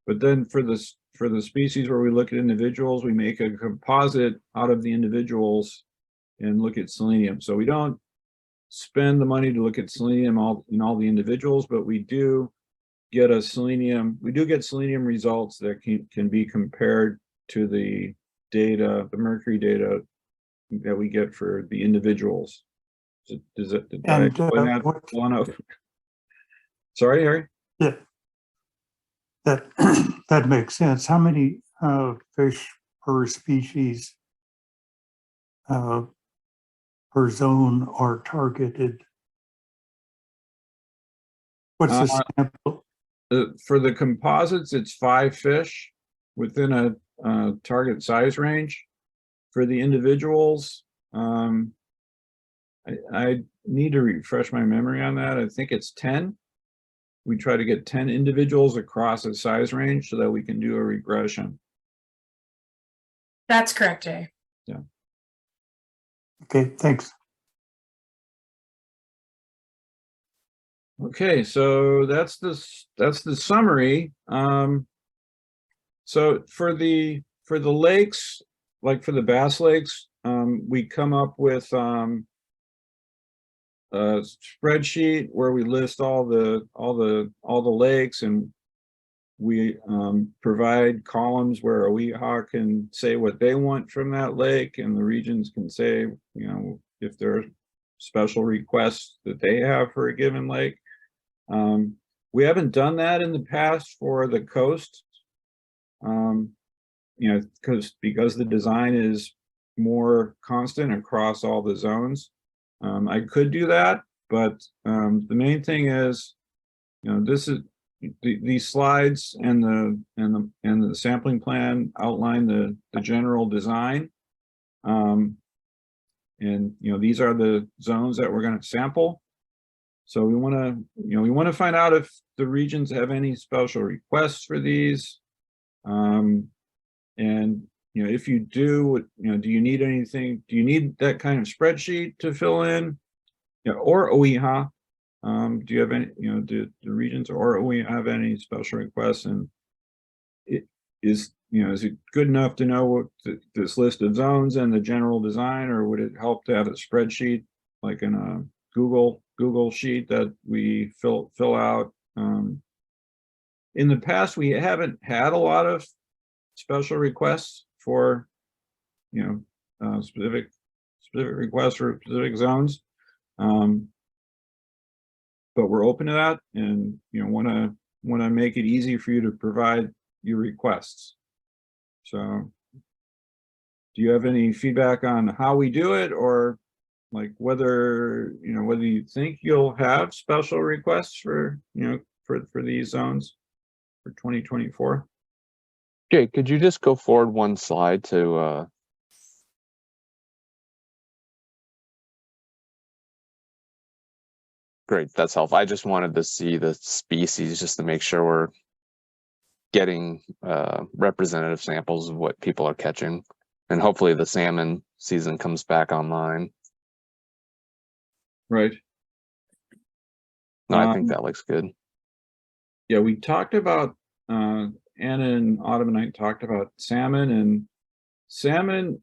But then for the species where we look at individuals, we make a composite out of the individuals and look at selenium. So we don't spend the money to look at selenium in all the individuals, but we do get selenium results that can be compared to the data, the mercury data that we get for the individuals. Did I explain that well enough? Sorry, Harry? Yeah, that makes sense. How many fish per species per zone are targeted? What's the sample? For the composites, it's 5 fish within a target size range. For the individuals, I need to refresh my memory on that. I think it's 10. We try to get 10 individuals across a size range so that we can do a regression. That's correct, Jay. Yeah. Okay, thanks. Okay, so that's the summary. So for the lakes, like for the Bass Lakes, we come up with a spreadsheet where we list all the lakes, and we provide columns where a WEHA can say what they want from that lake, and the regions can say, if there are special requests that they have for a given lake. We haven't done that in the past for the coast, because the design is more constant across all the zones. I could do that, but the main thing is, this is these slides and the sampling plan outline the general design, and these are the zones that we're going to sample. So we want to find out if the regions have any special requests for these, and if you do, do you need anything? Do you need that kind of spreadsheet to fill in, or OEHA? Do you have any? Do the regions or OEHA have any special requests? And is it good enough to know what this list of zones and the general design, or would it help to have a spreadsheet like in a Google sheet that we fill out? In the past, we haven't had a lot of special requests for specific requests for specific zones, but we're open to that, and want to make it easy for you to provide your requests. So do you have any feedback on how we do it, or like whether you think you'll have special requests for for these zones for 2024? Jay, could you just go forward one slide to great, that's helpful. I just wanted to see the species just to make sure we're getting representative samples of what people are catching, and hopefully the salmon season comes back online. Right. No, I think that looks good. Yeah, we talked about Anna and Autumn and I talked about salmon, and salmon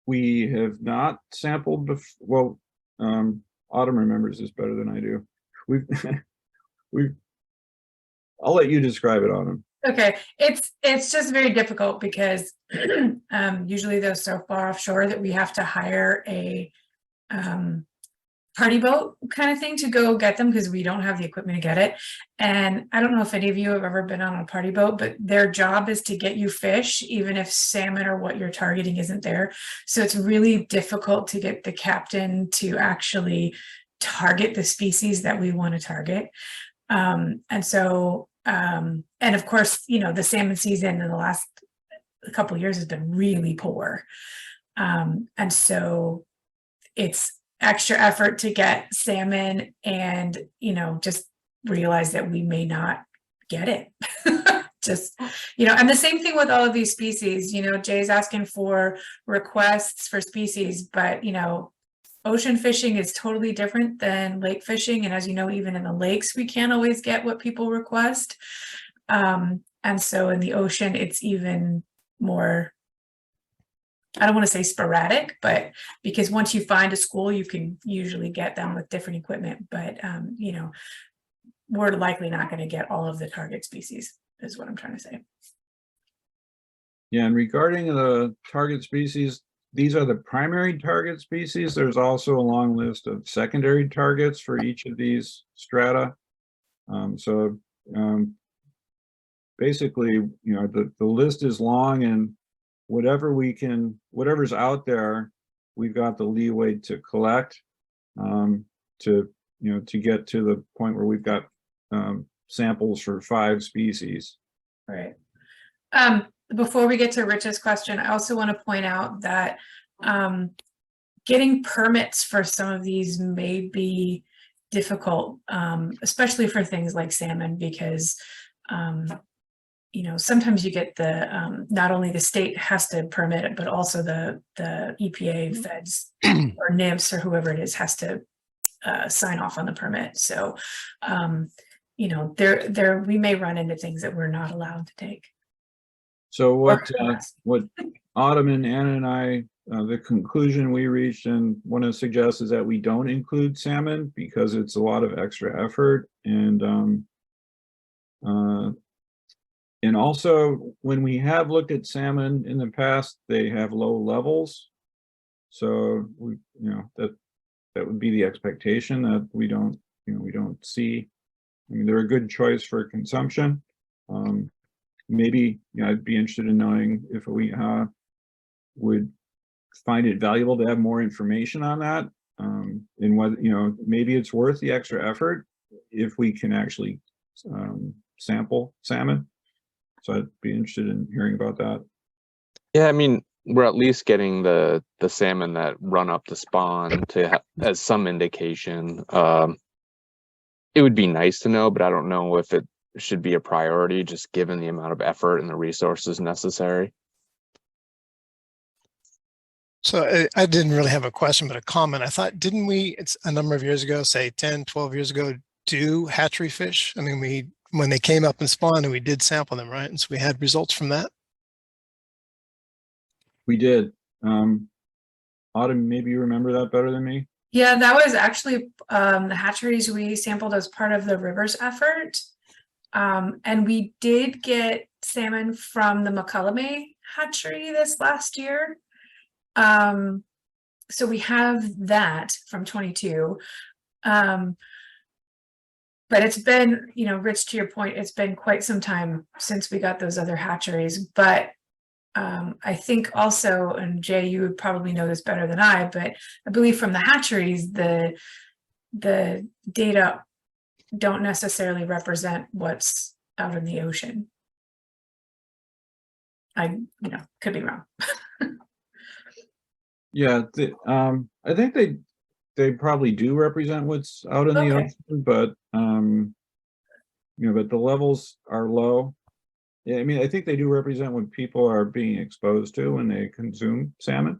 we have not sampled before. Well, Autumn remembers this better than I do. I'll let you describe it, Autumn. Okay, it's just very difficult because usually they're so far offshore that we have to hire a party boat kind of thing to go get them, because we don't have the equipment to get it. And I don't know if any of you have ever been on a party boat, but their job is to get you fish, even if salmon or what you're targeting isn't there. So it's really difficult to get the captain to actually target the species that we want to target. And so And of course, you know, the salmon season in the last couple of years has been really poor. And so it's extra effort to get salmon, and, you know, just realize that we may not get it. Just, you know, and the same thing with all of these species. You know, Jay's asking for requests for species, but, you know, ocean fishing is totally different than lake fishing. And as you know, even in the lakes, we can't always get what people request. And so in the ocean, it's even more, I don't want to say sporadic, but because once you find a school, you can usually get them with different equipment. But, you know, we're likely not going to get all of the target species, is what I'm trying to say. Yeah, and regarding the target species, these are the primary target species. There's also a long list of secondary targets for each of these strata. Basically, you know, the list is long, and whatever's out there, we've got the leeway to collect, to get to the point where we've got samples for 5 species. Right. Before we get to Rich's question, I also want to point out that getting permits for some of these may be difficult, especially for things like salmon, because you know, sometimes you get the not only the state has to permit it, but also the EPA, feds, or NIMS, or whoever it is, has to sign off on the permit. So you know, we may run into things that we're not allowed to take. So what Autumn and Anna and I, the conclusion we reached and want to suggest is that we don't include salmon because it's a lot of extra effort, and also when we have looked at salmon in the past, they have low levels. So we, you know, that would be the expectation, that we don't see. I mean, they're a good choice for consumption. Maybe, you know, I'd be interested in knowing if we would find it valuable to have more information on that, and whether, you know, maybe it's worth the extra effort if we can actually sample salmon. So I'd be interested in hearing about that. Yeah, I mean, we're at least getting the salmon that run up to spawn as some indication. It would be nice to know, but I don't know if it should be a priority, just given the amount of effort and the resources necessary. So I didn't really have a question, but a comment. I thought, didn't we, it's a number of years ago, say 10, 12 years ago, do hatchery fish? I mean, when they came up and spawned, and we did sample them, right? And so we had results from that. We did. Autumn, maybe you remember that better than me. Yeah, that was actually the hatcheries we sampled as part of the rivers effort. And we did get salmon from the McCullum hatchery this last year. So we have that from 22. But it's been, you know, Rich, to your point, it's been quite some time since we got those other hatcheries. But I think also, and Jay, you would probably know this better than I, but I believe from the hatcheries, the data don't necessarily represent what's out in the ocean. I, you know, could be wrong. Yeah, I think they probably do represent what's out in the ocean, but you know, but the levels are low. Yeah, I mean, I think they do represent what people are being exposed to when they consume salmon.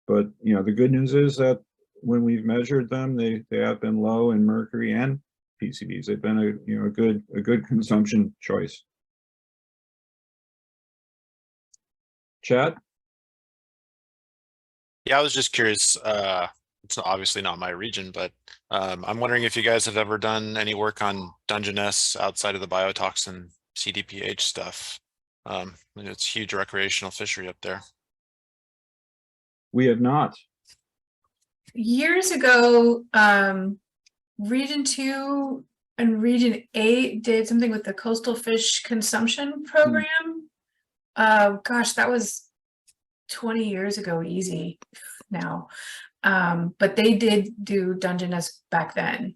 But you know, the good news is that when we've measured them, they have been low in mercury and PCBs. They've been a good consumption choice. Chad? Yeah, I was just curious. It's obviously not my region, but I'm wondering if you guys have ever done any work on Dungeness outside of the biotoxin CDPH stuff. It's a huge recreational fishery up there. We have not. Years ago, Region 2 and Region 8 did something with the coastal fish consumption program. Gosh, that was 20 years ago, easy now. But they did do Dungeness back then.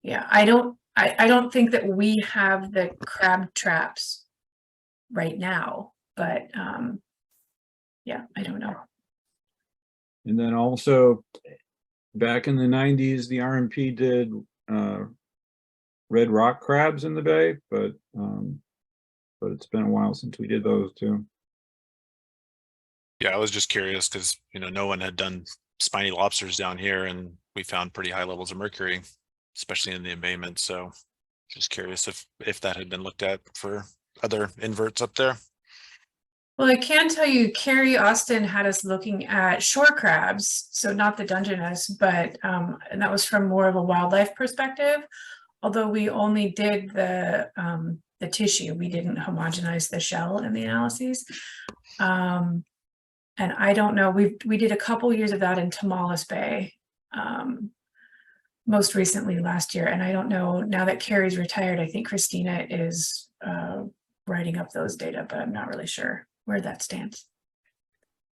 Yeah, I don't think that we have the crab traps right now, but yeah, I don't know. And then also back in the 90s, the RMP did red rock crabs in the bay, but it's been a while since we did those too. Yeah, I was just curious because, you know, no one had done spiny lobsters down here and we found pretty high levels of mercury, especially in the embayment. So just curious if that had been looked at for other inverts up there. Well, I can tell you, Carrie Austin had us looking at shore crabs, so not the Dungeness, but and that was from more of a wildlife perspective. Although we only did the tissue, we didn't homogenize the shell in the analyses. And I don't know, we did a couple years of that in Tomales Bay, most recently last year. And I don't know, now that Carrie's retired, I think Christina is writing up those data, but I'm not really sure where that stands.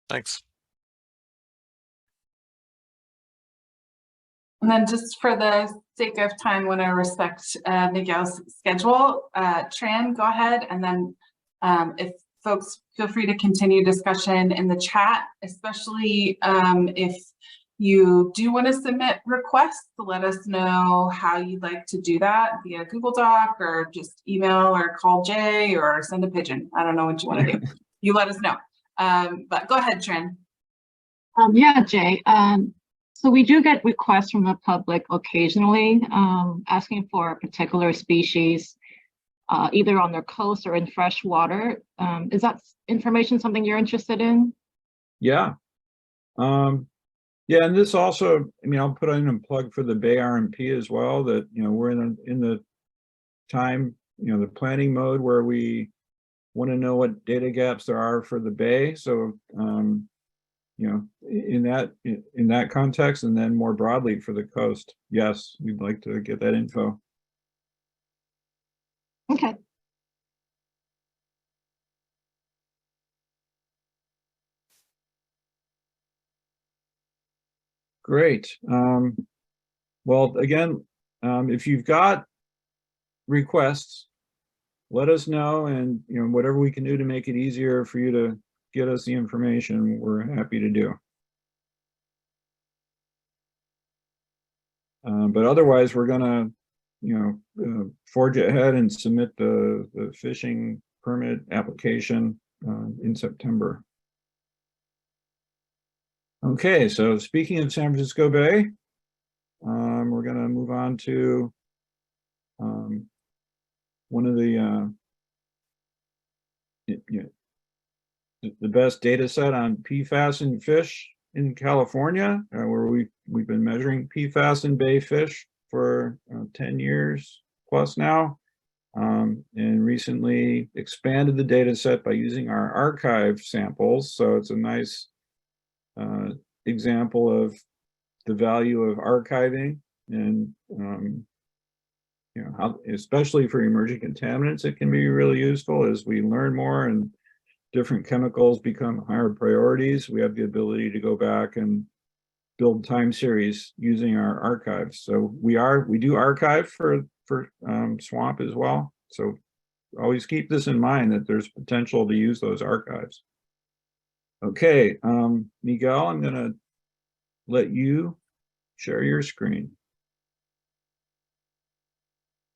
Thanks. And then just for the sake of time, I want to respect Miguel's schedule. Tran, go ahead. And then if folks feel free to continue discussion in the chat, especially if you do want to submit requests, let us know how you'd like to do that via Google Doc or just email or call Jay or send a pigeon. I don't know what you want to do. You let us know. But go ahead, Tran. Yeah, Jay. So we do get requests from the public occasionally asking for a particular species, either on their coast or in fresh water. Is that information something you're interested in? Yeah. Yeah, and this also, I mean, I'll put in a plug for the Bay RMP as well, that, you know, we're in the time, you know, the planning mode where we want to know what data gaps there are for the Bay. So, you know, in that context, and then more broadly for the coast, yes, we'd like to get that info. Okay. Great. Well, again, if you've got requests, let us know, and, you know, whatever we can do to make it easier for you to get us the information, we're happy to do. But otherwise, we're gonna, you know, forge ahead and submit the fishing permit application in September. Okay, so speaking of San Francisco Bay, we're gonna move on to one of the best data set on PFAS in fish in California, where we've been measuring PFAS in bay fish for 10 years plus now, and recently expanded the data set by using our archive samples. So it's a nice example of the value of archiving, and you know, how, especially for emerging contaminants, it can be really useful as we learn more and different chemicals become higher priorities. We have the ability to go back and build time series using our archives. So we do archive for swamp as well. So always keep this in mind, that there's potential to use those archives. Okay, Miguel, I'm gonna let you share your screen.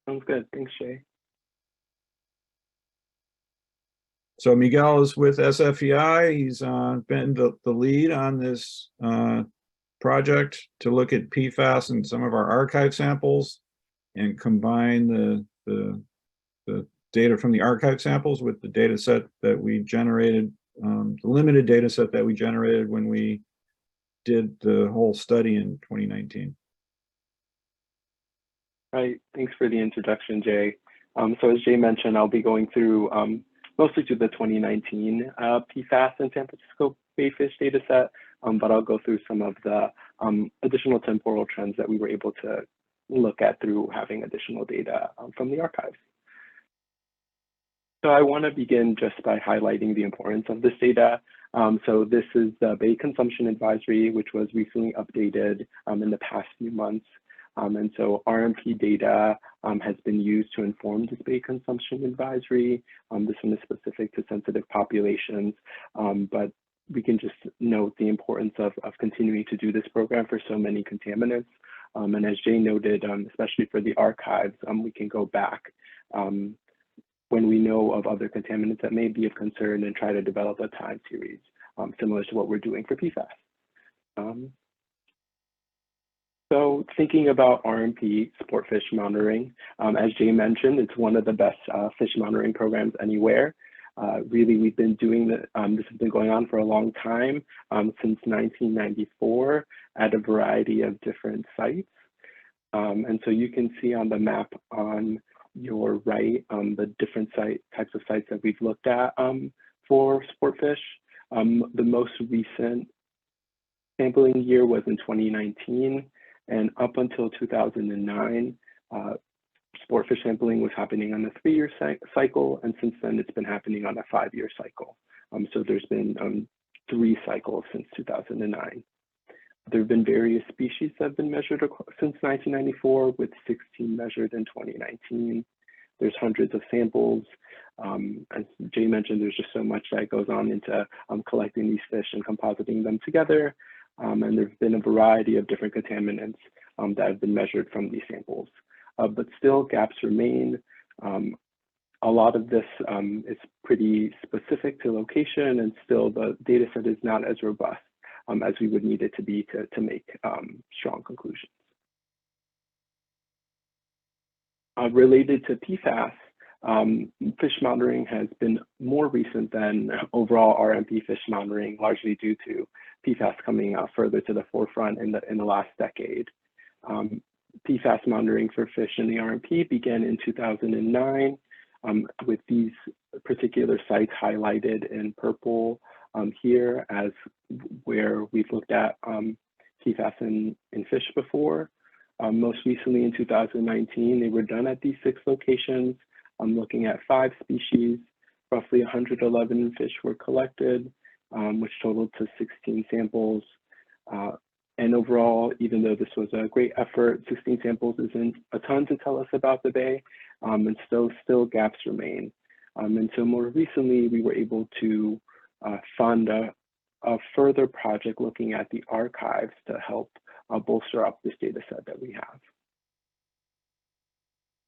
Sounds good. Thanks, Jay. So Miguel is with SFEI. He's been the lead on this project to look at PFAS in some of our archive samples and combine the data from the archive samples with the data set that we generated, the limited data set that we generated when we did the whole study in 2019. Right. Thanks for the introduction, Jay. So as Jay mentioned, I'll be going through mostly to the 2019 PFAS and San Francisco Bay fish data set, but I'll go through some of the additional temporal trends that we were able to look at through having additional data from the archives. So I want to begin just by highlighting the importance of this data. So this is the Bay Consumption Advisory, which was recently updated in the past few months. And so RMP data has been used to inform this bay consumption advisory. This one is specific to sensitive populations, but we can just note the importance of continuing to do this program for so many contaminants. And as Jay noted, especially for the archives, we can go back when we know of other contaminants that may be of concern and try to develop a time series similar to what we're doing for PFAS. So thinking about RMP, sport fish monitoring, as Jay mentioned, it's one of the best fish monitoring programs anywhere. Really, we've been doing this has been going on for a long time, since 1994 at a variety of different sites. And so you can see on the map on your right, the different types of sites that we've looked at for sport fish. The most recent sampling year was in 2019, and up until 2009, sport fish sampling was happening on a 3-year cycle, and since then it's been happening on a 5-year cycle. So there's been 3 cycles since 2009. There have been various species that have been measured since 1994, with 16 measured in 2019. There's hundreds of samples. As Jay mentioned, there's just so much that goes on into collecting these fish and compositing them together. And there's been a variety of different contaminants that have been measured from these samples. But still, gaps remain. A lot of this is pretty specific to location, and still the data set is not as robust as we would need it to be to make strong conclusions. Related to PFAS, fish monitoring has been more recent than overall RMP fish monitoring, largely due to PFAS coming out further to the forefront in the last decade. PFAS monitoring for fish in the RMP began in 2009, with these particular sites highlighted in purple here as where we've looked at PFAS in fish before. Most recently in 2019, they were done at these 6 locations. Looking at 5 species, roughly 111 fish were collected, which totaled to 16 samples. And overall, even though this was a great effort, 16 samples isn't a ton to tell us about the bay, and still gaps remain. And so more recently, we were able to fund a further project looking at the archives to help bolster up this data set that we have.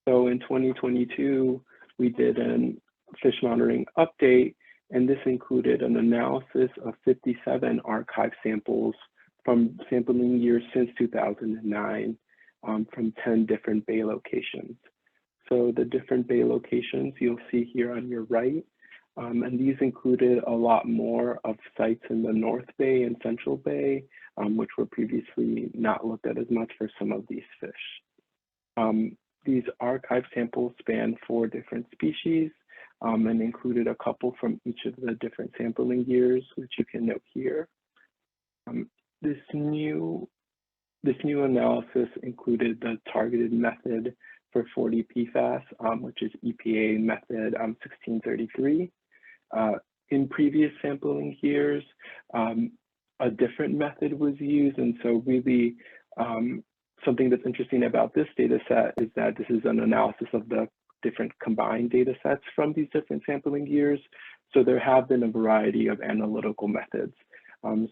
So in 2022, we did a fish monitoring update, and this included an analysis of 57 archive samples from sampling years since 2009 from 10 different bay locations. So the different bay locations you'll see here on your right, and these included a lot more of sites in the North Bay and Central Bay, which were previously not looked at as much for some of these fish. These archive samples span 4 different species and included a couple from each of the different sampling years, which you can note here. This new analysis included the targeted method for 40 PFAS, which is EPA method 1633. In previous sampling years, a different method was used, and so really something that's interesting about this data set is that this is an analysis of the different combined data sets from these different sampling years. So there have been a variety of analytical methods.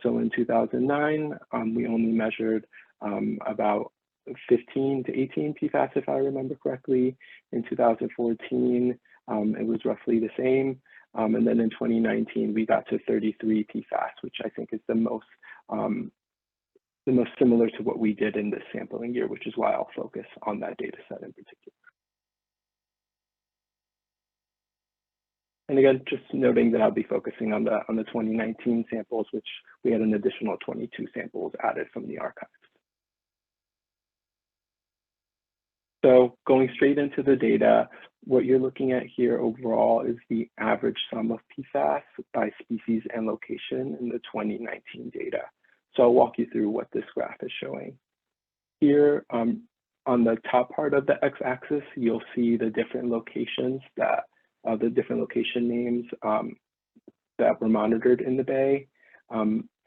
So in 2009, we only measured about 15 to 18 PFAS, if I remember correctly. In 2014, it was roughly the same. And then in 2019, we got to 33 PFAS, which I think is the most similar to what we did in this sampling year, which is why I'll focus on that data set in particular. And again, just noting that I'll be focusing on the 2019 samples, which we had an additional 22 samples added from the archives. So going straight into the data, what you're looking at here overall is the average sum of PFAS by species and location in the 2019 data. So I'll walk you through what this graph is showing. Here on the top part of the x-axis, you'll see the different locations that the different location names that were monitored in the bay.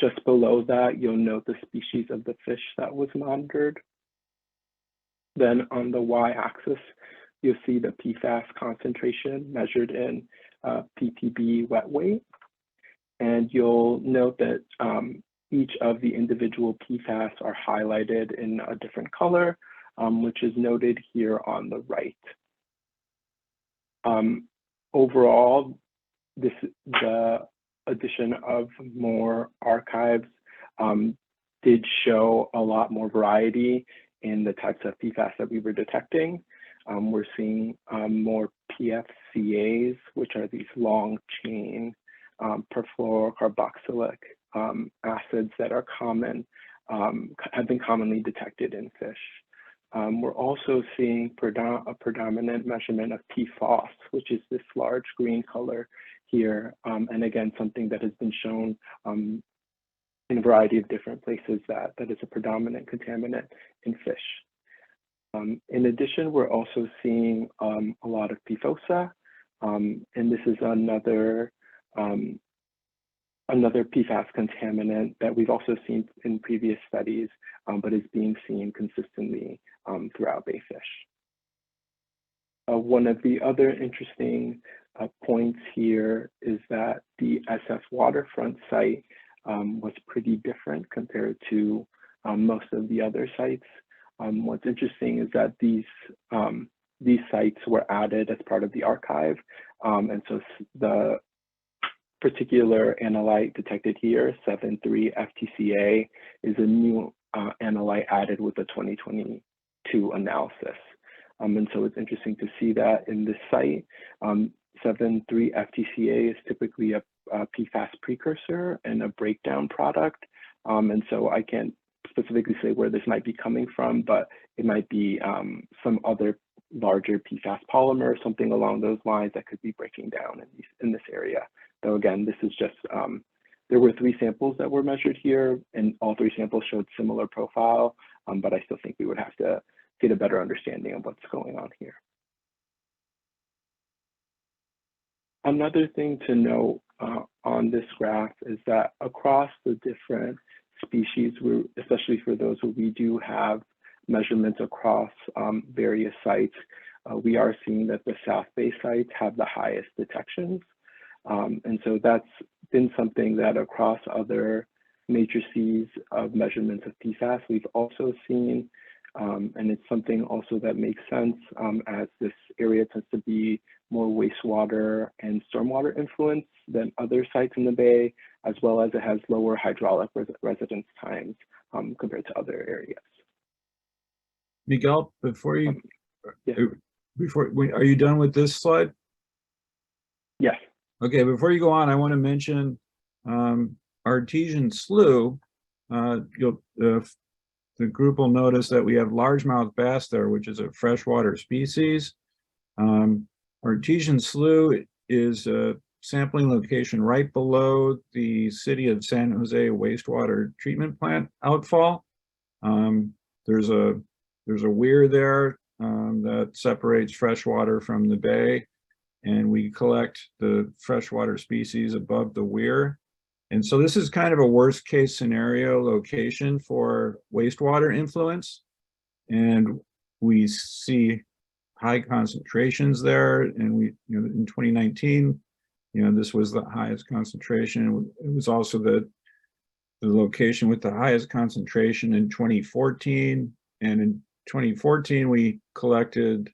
Just below that, you'll note the species of the fish that was monitored. Then on the y-axis, you'll see the PFAS concentration measured in ppb wet weight. And you'll note that each of the individual PFAS are highlighted in a different color, which is noted here on the right. Overall, the addition of more archives did show a lot more variety in the types of PFAS that we were detecting. We're seeing more PFCAs, which are these long chain perfluorocarboxylic acids that are common, have been commonly detected in fish. We're also seeing a predominant measurement of PFAS, which is this large green color here. And again, something that has been shown in a variety of different places that is a predominant contaminant in fish. In addition, we're also seeing a lot of PFOSA, and this is another PFAS contaminant that we've also seen in previous studies, but is being seen consistently throughout bay fish. One of the other interesting points here is that the SF waterfront site was pretty different compared to most of the other sites. What's interesting is that these sites were added as part of the archive, and so the particular analyte detected here, 7,3-FTCA, is a new analyte added with the 2022 analysis. And so it's interesting to see that in this site, 7,3-FTCA is typically a PFAS precursor and a breakdown product. And so I can't specifically say where this might be coming from, but it might be some other larger PFAS polymer, something along those lines that could be breaking down in this area. So again, this is just, there were 3 samples that were measured here, and all 3 samples showed similar profile, but I still think we would have to get a better understanding of what's going on here. Another thing to note on this graph is that across the different species, especially for those where we do have measurements across various sites, we are seeing that the South Bay sites have the highest detections. And so that's been something that across other matrices of measurements of PFAS, we've also seen, and it's something also that makes sense as this area tends to be more wastewater and stormwater influence than other sites in the bay, as well as it has lower hydraulic residence times compared to other areas. Miguel, before you, are you done with this slide? Yes. Okay, before you go on, I want to mention artesian slough. The group will notice that we have largemouth bass there, which is a freshwater species. Artesian slough is a sampling location right below the City of San Jose wastewater treatment plant outfall. There's a weir there that separates freshwater from the bay, and we collect the freshwater species above the weir. And so this is kind of a worst case scenario location for wastewater influence. And we see high concentrations there. And we, in 2019, this was the highest concentration. It was also the location with the highest concentration in 2014. And in 2014, we collected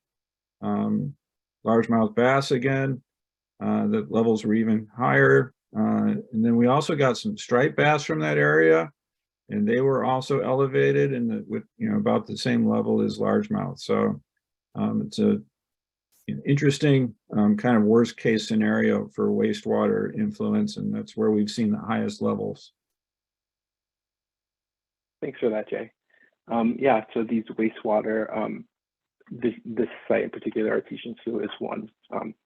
largemouth bass again. The levels were even higher. And then we also got some striped bass from that area, and they were also elevated and with about the same level as largemouth. So it's an interesting kind of worst case scenario for wastewater influence, and that's where we've seen the highest levels. Thanks for that, Jay. Yeah, so these wastewater, this site in particular, artesian slough, is one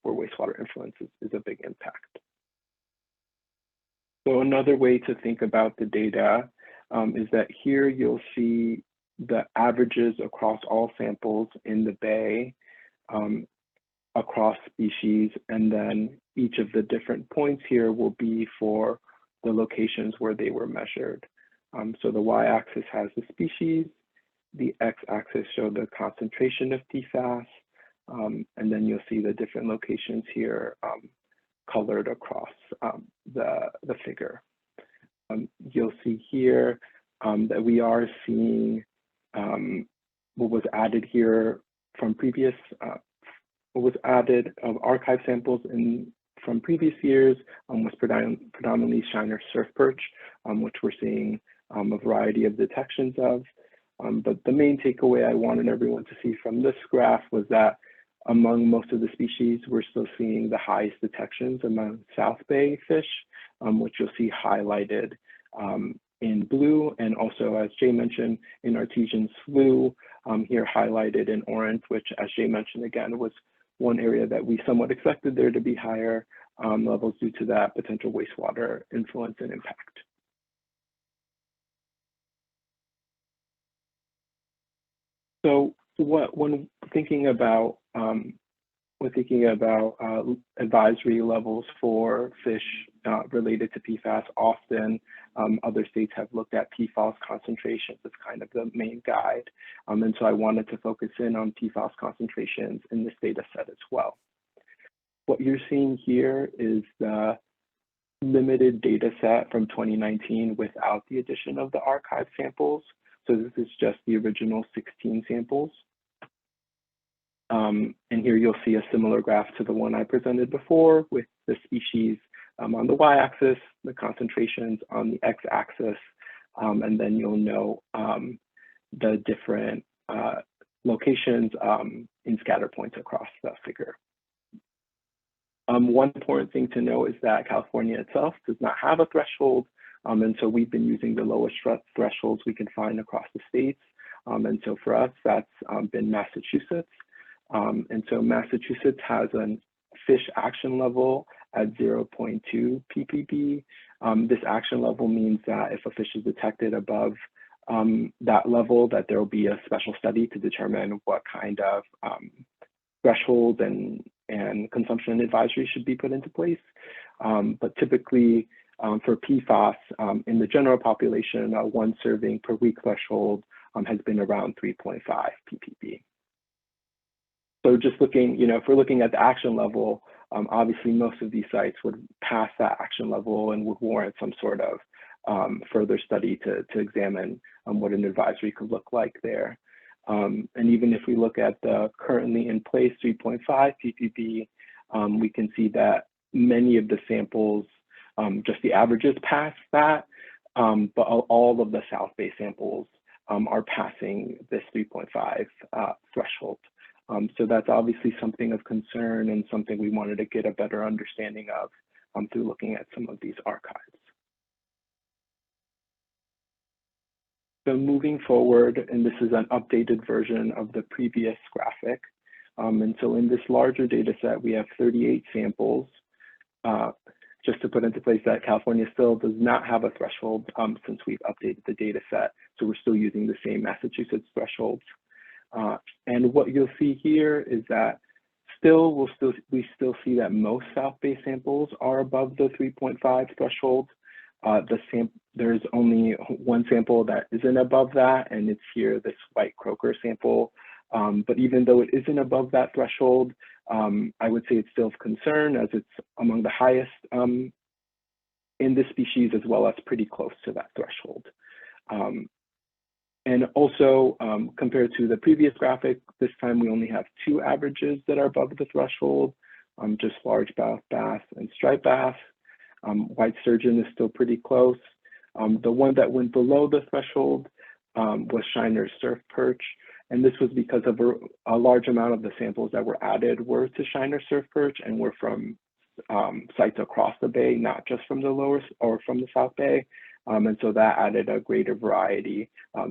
where wastewater influence is a big impact. So another way to think about the data is that here you'll see the averages across all samples in the bay across species, and then each of the different points here will be for the locations where they were measured. So the y-axis has the species, the x-axis show the concentration of PFAS, and then you'll see the different locations here colored across the figure. You'll see here that we are seeing what was added here from previous, what was added of archive samples from previous years was predominantly Shiner surf perch, which we're seeing a variety of detections of. But the main takeaway I wanted everyone to see from this graph was that among most of the species, we're still seeing the highest detections among South Bay fish, which you'll see highlighted in blue, and also, as Jay mentioned, in Artesian slough, here highlighted in orange, which, as Jay mentioned again, was one area that we somewhat expected there to be higher levels due to that potential wastewater influence and impact. So when thinking about advisory levels for fish related to PFAS, often other states have looked at PFAS concentrations as kind of the main guide. And so I wanted to focus in on PFAS concentrations in this data set as well. What you're seeing here is the limited data set from 2019 without the addition of the archive samples. So this is just the original 16 samples. And here you'll see a similar graph to the one I presented before with the species on the y-axis, the concentrations on the x-axis, and then you'll know the different locations in scatter points across the figure. One important thing to know is that California itself does not have a threshold, and so we've been using the lowest thresholds we can find across the states. And so for us, that's been Massachusetts. And so Massachusetts has a fish action level at 0.2 ppb. This action level means that if a fish is detected above that level, that there will be a special study to determine what kind of threshold and consumption advisory should be put into place. But typically for PFAS, in the general population, one serving per week threshold has been around 3.5 ppb. So just looking, if we're looking at the action level, obviously most of these sites would pass that action level and would warrant some sort of further study to examine what an advisory could look like there. And even if we look at the currently in place 3.5 ppb, we can see that many of the samples, just the averages pass that, but all of the South Bay samples are passing this 3.5 threshold. So that's obviously something of concern and something we wanted to get a better understanding of through looking at some of these archives. So moving forward, and this is an updated version of the previous graphic. And so in this larger data set, we have 38 samples. Just to put into place that California still does not have a threshold since we've updated the data set. So we're still using the same Massachusetts thresholds. And what you'll see here is that we still see that most South Bay samples are above the 3.5 threshold. There's only one sample that isn't above that, and it's here, this white croaker sample. But even though it isn't above that threshold, I would say it's still of concern as it's among the highest in this species, as well as pretty close to that threshold. And also, compared to the previous graphic, this time we only have two averages that are above the threshold, just largemouth bass and striped bass. White sturgeon is still pretty close. The one that went below the threshold was Shiner surf perch. And this was because of a large amount of the samples that were added were to Shiner surf perch and were from sites across the bay, not just from the lower or from the South Bay. And so that added a greater variety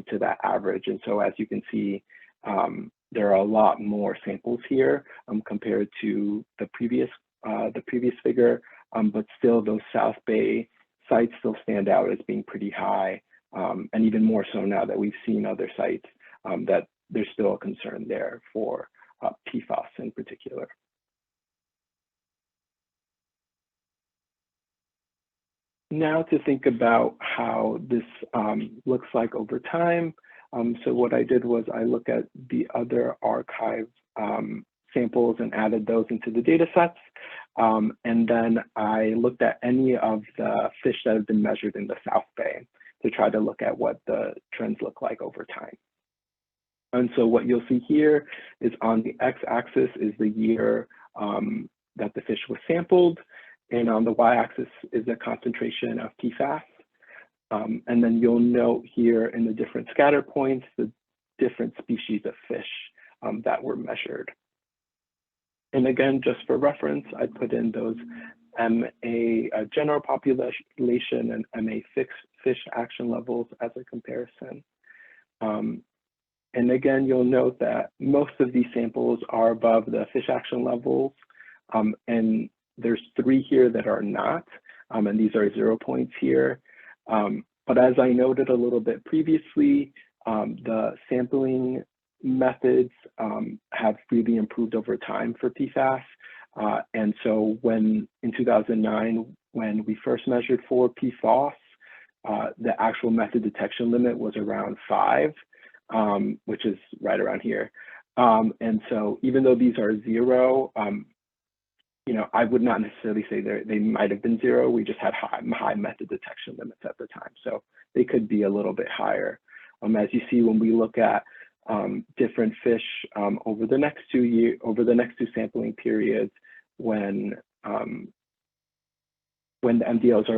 to that average. And so as you can see, there are a lot more samples here compared to the previous figure, but still those South Bay sites still stand out as being pretty high, and even more so now that we've seen other sites that there's still a concern there for PFAS in particular. Now to think about how this looks like over time, So what I did was I looked at the other archive samples and added those into the data sets. And then I looked at any of the fish that have been measured in the South Bay to try to look at what the trends look like over time. And so what you'll see here is on the x-axis is the year that the fish was sampled, and on the y-axis is the concentration of PFAS. And then you'll note here in the different scatter points, the different species of fish that were measured. And again, just for reference, I put in those MA general population and MA fixed fish action levels as a comparison. And again, you'll note that most of these samples are above the fish action levels, and there's 3 here that are not, and these are 0 points here. But as I noted a little bit previously, the sampling methods have really improved over time for PFAS. And so when in 2009, when we first measured for PFAS, the actual method detection limit was around 5, which is right around here. And so even though these are 0, you know, I would not necessarily say they might have been 0. We just had high method detection limits at the time. So they could be a little bit higher. As you see, when we look at different fish over the next 2 sampling periods, when the MDLs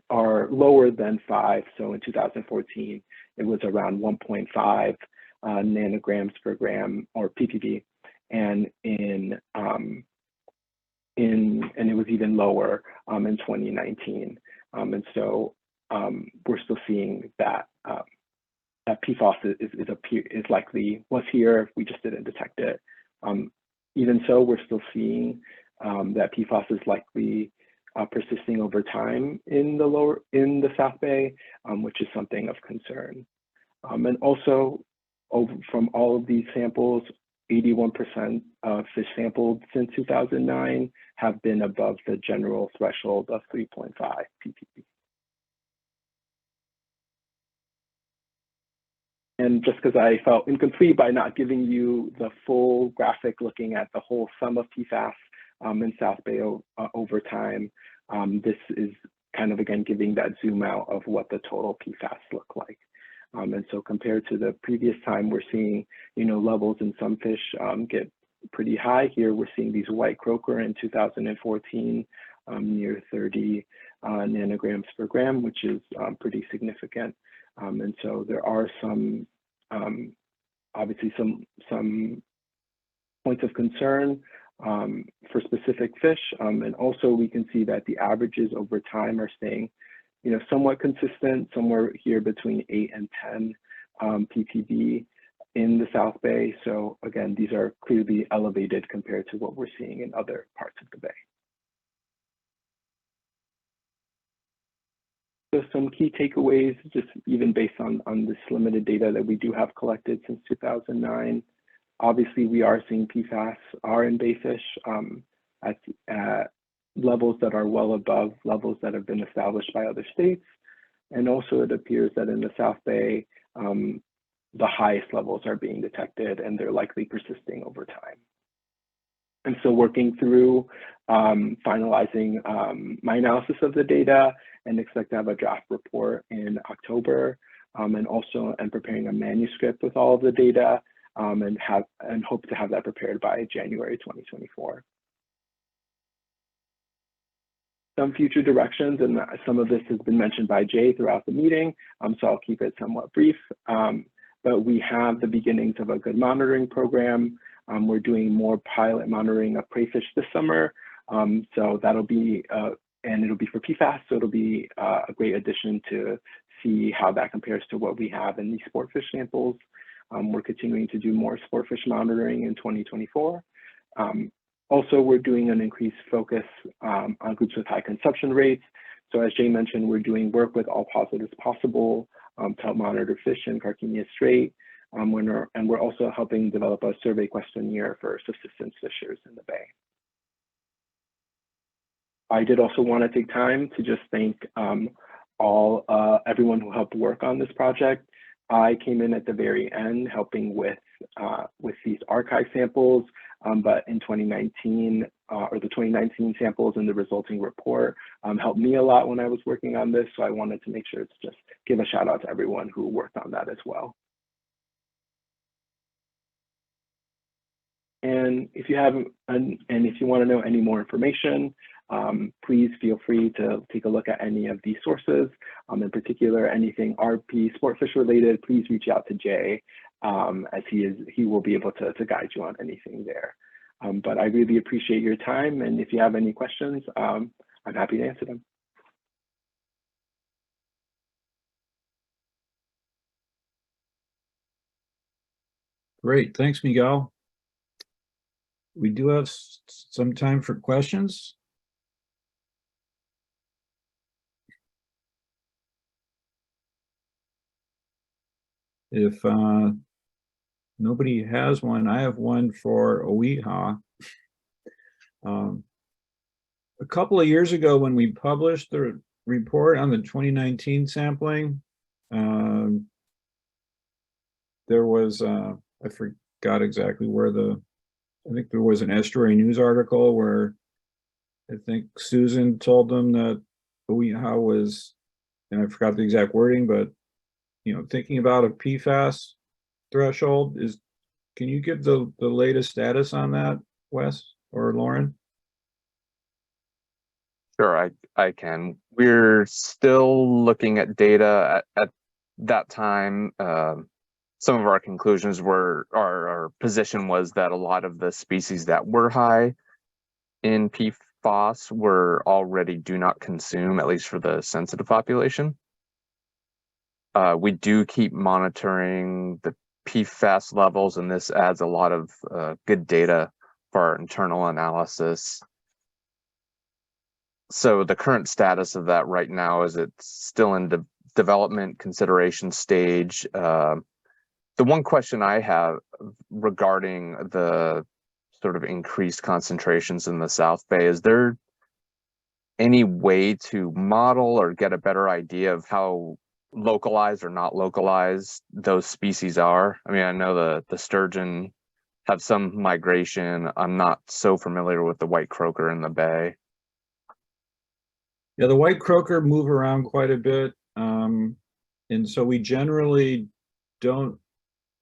are lower than 5. So in 2014, it was around 1.5 nanograms per gram, or ppb, and and it was even lower in 2019. And so we're still seeing that that PFAS is likely was here. We just didn't detect it. Even so, we're still seeing that PFAS is likely persisting over time in the South Bay, which is something of concern. And also, from all of these samples, 81% of fish sampled since 2009 have been above the general threshold of 3.5 ppb. And just because I felt incomplete by not giving you the full graphic looking at the whole sum of PFAS in South Bay over time, this is kind of, again, giving that zoom out of what the total PFAS look like. And so compared to the previous time, we're seeing, you know, levels in some fish get pretty high. Here we're seeing these white croaker in 2014 near 30 nanograms per gram, which is pretty significant. And so there are some, obviously some points of concern for specific fish. And also we can see that the averages over time are staying, you know, somewhat consistent, somewhere here between 8 and 10 ppb in the South Bay. So again, these are clearly elevated compared to what we're seeing in other parts of the bay. So some key takeaways, just even based on this limited data that we do have collected since 2009. Obviously, we are seeing PFAS are in bay fish at levels that are well above levels that have been established by other states. And also it appears that in the South Bay, the highest levels are being detected and they're likely persisting over time. And so working through finalizing my analysis of the data, and expect to have a draft report in October, and preparing a manuscript with all of the data, and hope to have that prepared by January 2024. Some future directions, and some of this has been mentioned by Jay throughout the meeting, so I'll keep it somewhat brief. But we have the beginnings of a good monitoring program. We're doing more pilot monitoring of prey fish this summer. So that'll be, and it'll be for PFAS, so it'll be a great addition to see how that compares to what we have in these sport fish samples. We're continuing to do more sport fish monitoring in 2024. Also, we're doing an increased focus on groups with high consumption rates. So as Jay mentioned, we're doing work with all positives possible to help monitor fish in Carquinez Strait. And we're also helping develop a survey questionnaire for subsistence fishers in the bay. I did also want to take time to just thank everyone who helped work on this project. I came in at the very end helping with these archive samples, but in 2019, or the 2019 samples and the resulting report helped me a lot when I was working on this. So I wanted to make sure to just give a shout out to everyone who worked on that as well. And if you have, and if you want to know any more information, please feel free to take a look at any of these sources. In particular, anything RP Sportfish related, please reach out to Jay, as he will be able to guide you on anything there. But I really appreciate your time, and if you have any questions, I'm happy to answer them. Great, thanks, Miguel. We do have some time for questions. If nobody has one, I have one for OEHA. A couple of years ago, when we published the report on the 2019 sampling, there was, I forgot exactly where I think there was an Estuary News article where I think Susan told them that OEHA was, and I forgot the exact wording, but thinking about a PFAS threshold. Can you give the latest status on that, Wes or Lauren? Sure, I can. We're still looking at data at that time. Some of our conclusions were, our position was that a lot of the species that were high in PFAS were already do not consume, at least for the sensitive population. We do keep monitoring the PFAS levels, and this adds a lot of good data for our internal analysis. So the current status of that right now is it's still in development consideration stage. The one question I have regarding the sort of increased concentrations in the South Bay, is there any way to model or get a better idea of how localized or not localized those species are? I mean, I know the sturgeon have some migration. I'm not so familiar with the white croaker in the bay. Yeah, the white croaker move around quite a bit. And so we generally don't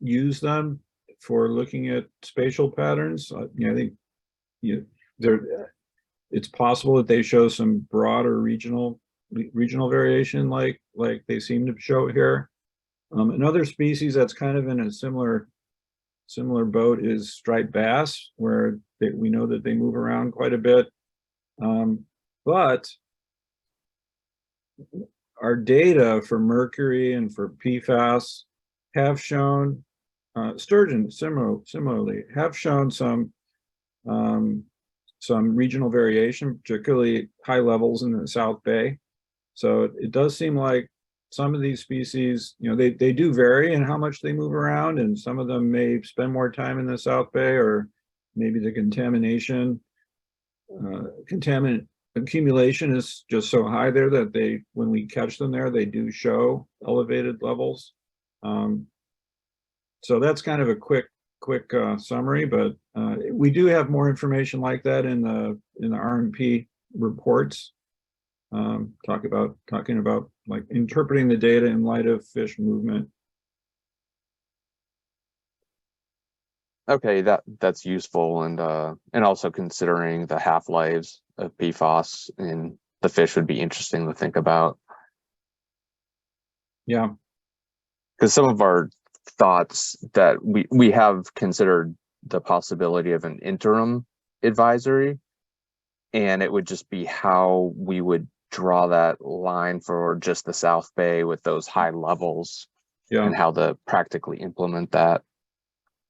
use them for looking at spatial patterns. I think it's possible that they show some broader regional variation like they seem to show here. Another species that's kind of in a similar boat is striped bass, where we know that they move around quite a bit. But our data for mercury and for PFAS have shown, sturgeon similarly have shown some regional variation, particularly high levels in the South Bay. So it does seem like some of these species, they do vary in how much they move around, and some of them may spend more time in the South Bay, or maybe the contaminant accumulation is just so high there that when we catch them there, they do show elevated levels. So that's kind of a quick summary, but we do have more information like that in the RMP reports. Talking about like interpreting the data in light of fish movement. Okay, that's useful, and also considering the half-lives of PFAS in the fish would be interesting to think about. Yeah, because some of our thoughts that we have considered the possibility of an interim advisory, and it would just be how we would draw that line for just the South Bay with those high levels, and how to practically implement that.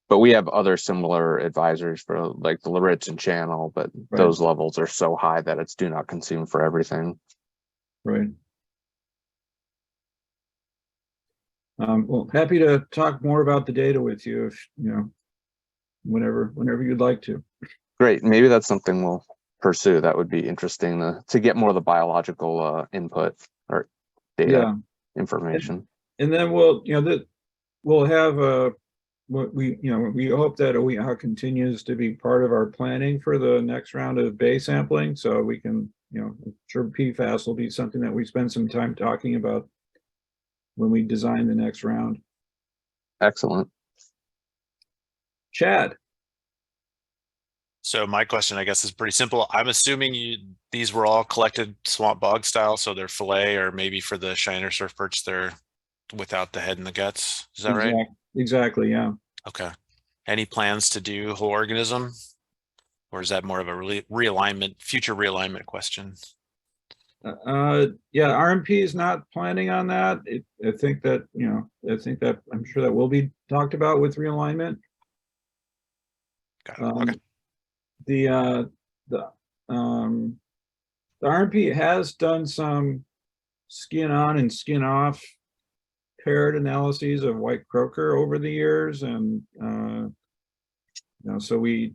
But we have other similar advisories for like the Laurentian Channel, but those levels are so high that it's do not consume for everything. Right. Well, happy to talk more about the data with you if whenever you'd like to. Great, maybe that's something we'll pursue. That would be interesting to get more of the biological input or data information. And then we'll, we'll have what we hope that OER continues to be part of our planning for the next round of bay sampling. So we can, I'm sure PFAS will be something that we spend some time talking about when we design the next round. Excellent. Chad. So my question, I guess, is pretty simple. I'm assuming these were all collected swamp bog style, so they're fillet, or maybe for the shiner surf perch, they're without the head and the guts. Is that right? Exactly, yeah. Okay. Any plans to do whole organism? Or is that more of a realignment, future realignment question? Yeah, RMP is not planning on that. I think that, I'm sure that will be talked about with realignment. Got it. Okay. The RMP has done some skin on and skin off paired analyses of white croaker over the years, and so we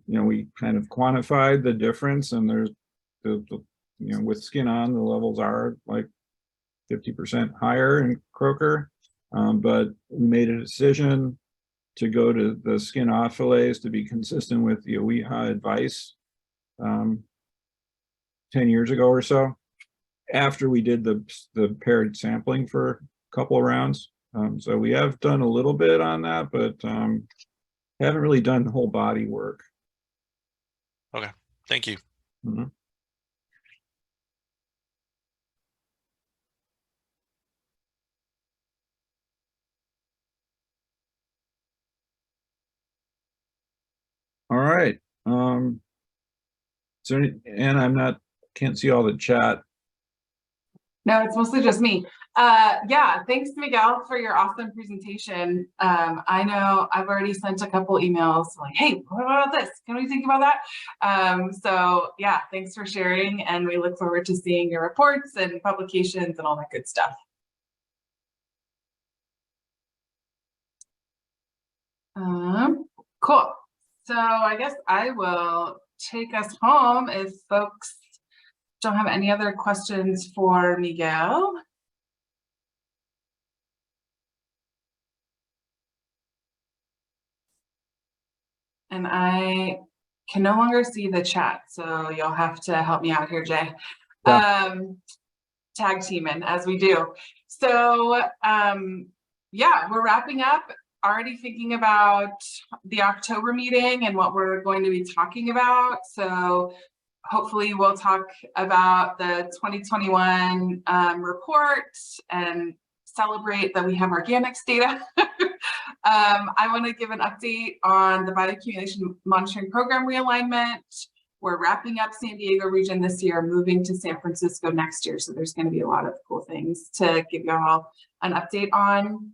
kind of quantified the difference, and there's with skin on, the levels are like 50% higher in croaker, but we made a decision to go to the skin off fillets to be consistent with the OEHA advice 10 years ago or so, after we did the paired sampling for a couple of rounds. So we have done a little bit on that, but haven't really done whole body work. Okay, thank you. Mm-hmm. All right. So, and can't see all the chat. No, it's mostly just me. Yeah, thanks, Miguel, for your awesome presentation. I know I've already sent a couple emails like, hey, what about this? Can we think about that? So yeah, thanks for sharing, and we look forward to seeing your reports and publications and all that good stuff. Cool. So I guess I will take us home if folks don't have any other questions for Miguel. And I can no longer see the chat, so you'll have to help me out here, Jay. Yeah. Tag teaming as we do. So yeah, we're wrapping up, already thinking about the October meeting and what we're going to be talking about. So hopefully we'll talk about the 2021 report and celebrate that we have organics data. I want to give an update on the bioaccumulation monitoring program realignment. We're wrapping up San Diego region this year, moving to San Francisco next year. So there's going to be a lot of cool things to give you all an update on.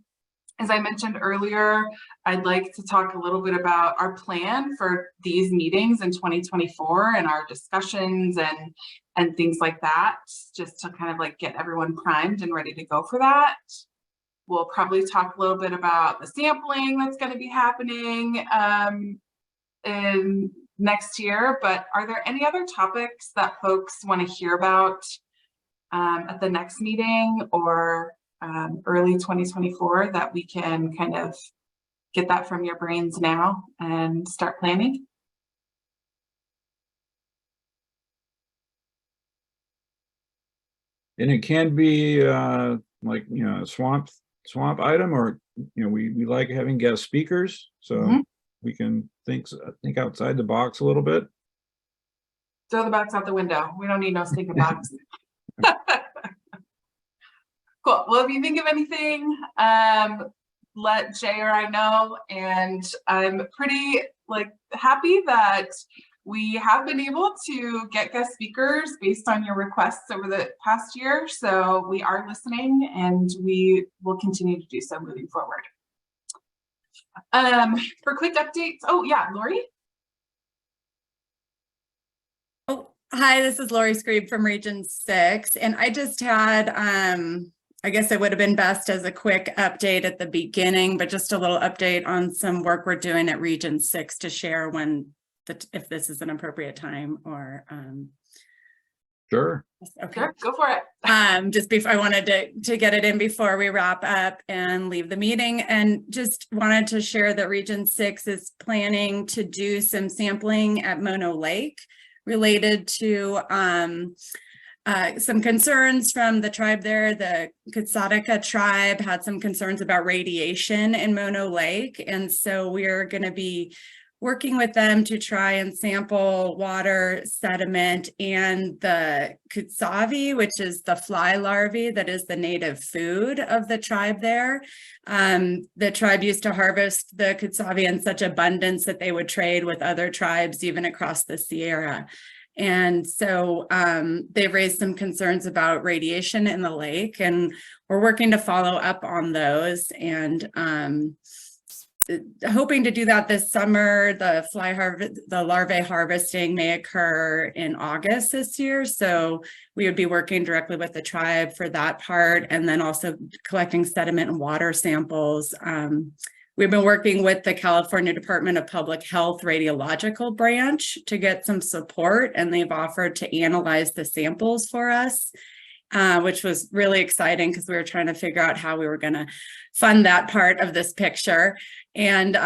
As I mentioned earlier, I'd like to talk a little bit about our plan for these meetings in 2024 and our discussions and things like that, just to kind of like get everyone primed and ready to go for that. We'll probably talk a little bit about the sampling that's going to be happening in next year, but are there any other topics that folks want to hear about at the next meeting or early 2024 that we can kind of get that from your brains now and start planning? And it can be like, a swamp item, or we like having guest speakers, so we can think outside the box a little bit. Throw the box out the window. We don't need no stinking box. Cool. Well, if you think of anything, let Jay or I know. And I'm pretty happy that we have been able to get guest speakers based on your requests over the past year. So we are listening, and we will continue to do so moving forward. For quick updates, oh yeah, Lori. Oh, hi, this is Lori Screeb from Region 6, and I just had, I guess it would have been best as a quick update at the beginning, but just a little update on some work we're doing at Region 6 to share if this is an appropriate time, or Sure. Okay. Sure, go for it. Just before I wanted to get it in before we wrap up and leave the meeting, and just wanted to share that Region 6 is planning to do some sampling at Mono Lake related to some concerns from the tribe there. The Kutsadaka tribe had some concerns about radiation in Mono Lake, and so we're going to be working with them to try and sample water, sediment, and the kutsavi, which is the fly larvae that is the native food of the tribe there. The tribe used to harvest the kutsavi in such abundance that they would trade with other tribes even across the Sierra. And so they've raised some concerns about radiation in the lake, and we're working to follow up on those, and hoping to do that this summer. The larvae harvesting may occur in August this year. So we would be working directly with the tribe for that part, and then also collecting sediment and water samples. We've been working with the California Department of Public Health Radiological Branch to get some support, and they've offered to analyze the samples for us, which was really exciting because we were trying to figure out how we were going to fund that part of this picture. And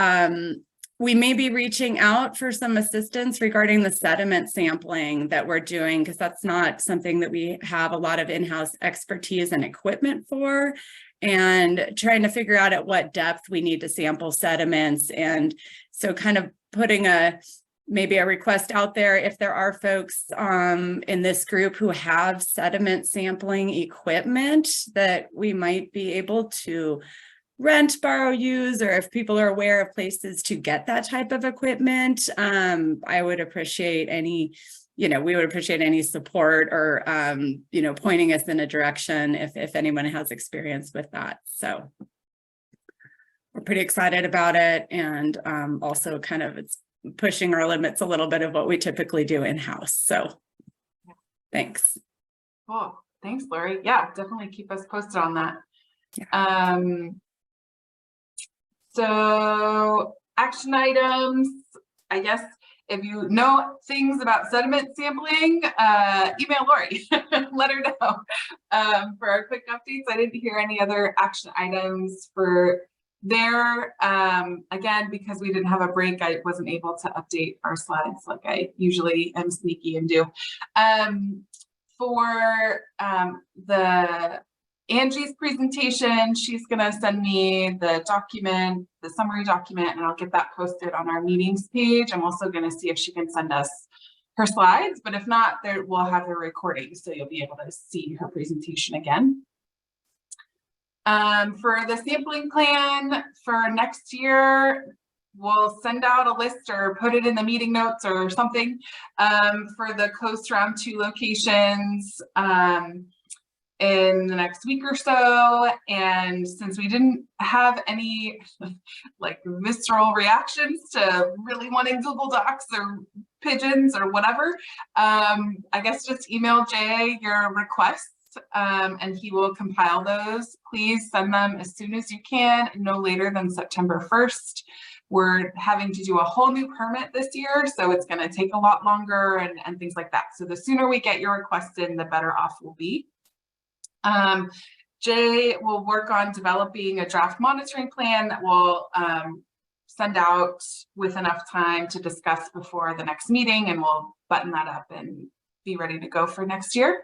we may be reaching out for some assistance regarding the sediment sampling that we're doing, because that's not something that we have a lot of in-house expertise and equipment for, and trying to figure out at what depth we need to sample sediments. And so kind of putting maybe a request out there, if there are folks in this group who have sediment sampling equipment that we might be able to rent, borrow, use, or if people are aware of places to get that type of equipment, I would appreciate any, we would appreciate any support or, pointing us in a direction if anyone has experience with that. So we're pretty excited about it, and also kind of it's pushing our limits a little bit of what we typically do in-house. So thanks. Cool. Thanks, Lori. Yeah, definitely keep us posted on that. Yeah. So action items, I guess if you know things about sediment sampling, email Lori, let her know for our quick updates. I didn't hear any other action items for there. Again, because we didn't have a break, I wasn't able to update our slides like I usually am sneaky and do. For the Angie's presentation, she's going to send me the document, the summary document, and I'll get that posted on our meetings page. I'm also going to see if she can send us her slides, but if not, we'll have the recording, so you'll be able to see her presentation again. For the sampling plan for next year, we'll send out a list or put it in the meeting notes or something for the Coast Round 2 locations in the next week or so. And since we didn't have any like visceral reactions to really wanting Google Docs or pigeons or whatever, I guess just email Jay your requests and he will compile those. Please send them as soon as you can, no later than September 1st. We're having to do a whole new permit this year, so it's going to take a lot longer and things like that. So the sooner we get your request in, the better off we'll be. Jay will work on developing a draft monitoring plan that we'll send out with enough time to discuss before the next meeting, and we'll button that up and be ready to go for next year.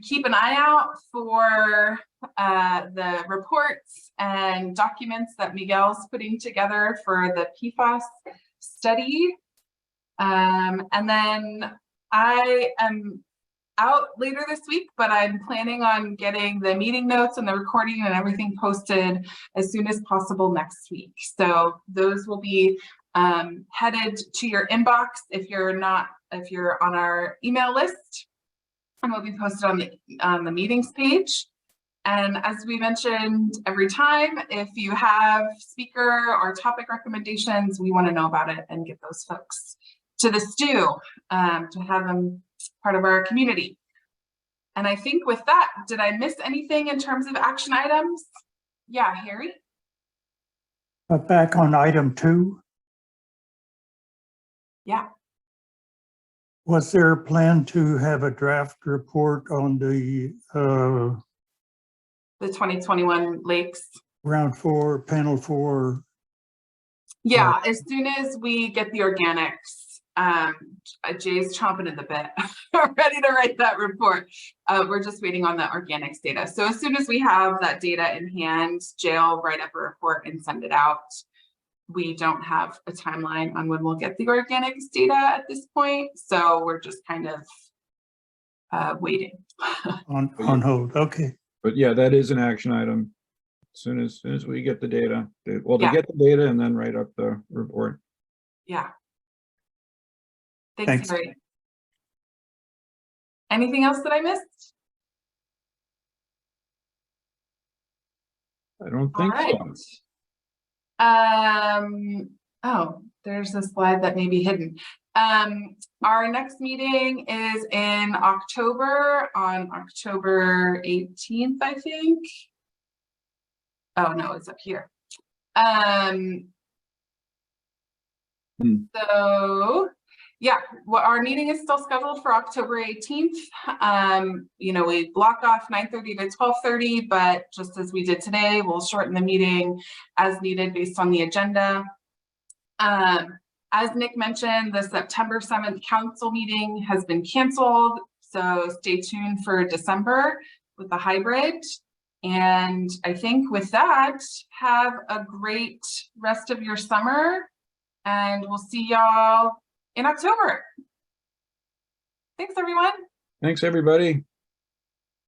Keep an eye out for the reports and documents that Miguel's putting together for the PFAS study. And then I am out later this week, but I'm planning on getting the meeting notes and the recording and everything posted as soon as possible next week. So those will be headed to your inbox if you're on our email list, and will be posted on the meetings page. And as we mentioned every time, if you have speaker or topic recommendations, we want to know about it and get those folks to the stew to have them part of our community. And I think with that, did I miss anything in terms of action items? Yeah, Harry? Back on item 2. Yeah. Was there a plan to have a draft report on the The 2021 lakes. round 4, panel 4? Yeah, as soon as we get the organics, Jay's chomping at the bit, ready to write that report. We're just waiting on the organics data. So as soon as we have that data in hand, Jay will write up a report and send it out. We don't have a timeline on when we'll get the organics data at this point. So we're just kind of waiting. On hold, okay. But yeah, that is an action item. As soon as we get the data, they Yeah. get the data and then write up the report. Yeah. Thanks. Terry. Anything else that I missed? I don't All think right. so. Oh, there's a slide that may be hidden. Our next meeting is in October, on October 18th, I think. Oh no, it's up here. So yeah, well, our meeting is still scheduled for October 18th. You know, we block off 9:30 to 12:30, but just as we did today, we'll shorten the meeting as needed based on the agenda. As Nick mentioned, the September 7th council meeting has been canceled, so stay tuned for December with the hybrid. And I think with that, have a great rest of your summer, and we'll see y'all in October. Thanks, everyone. Thanks, everybody.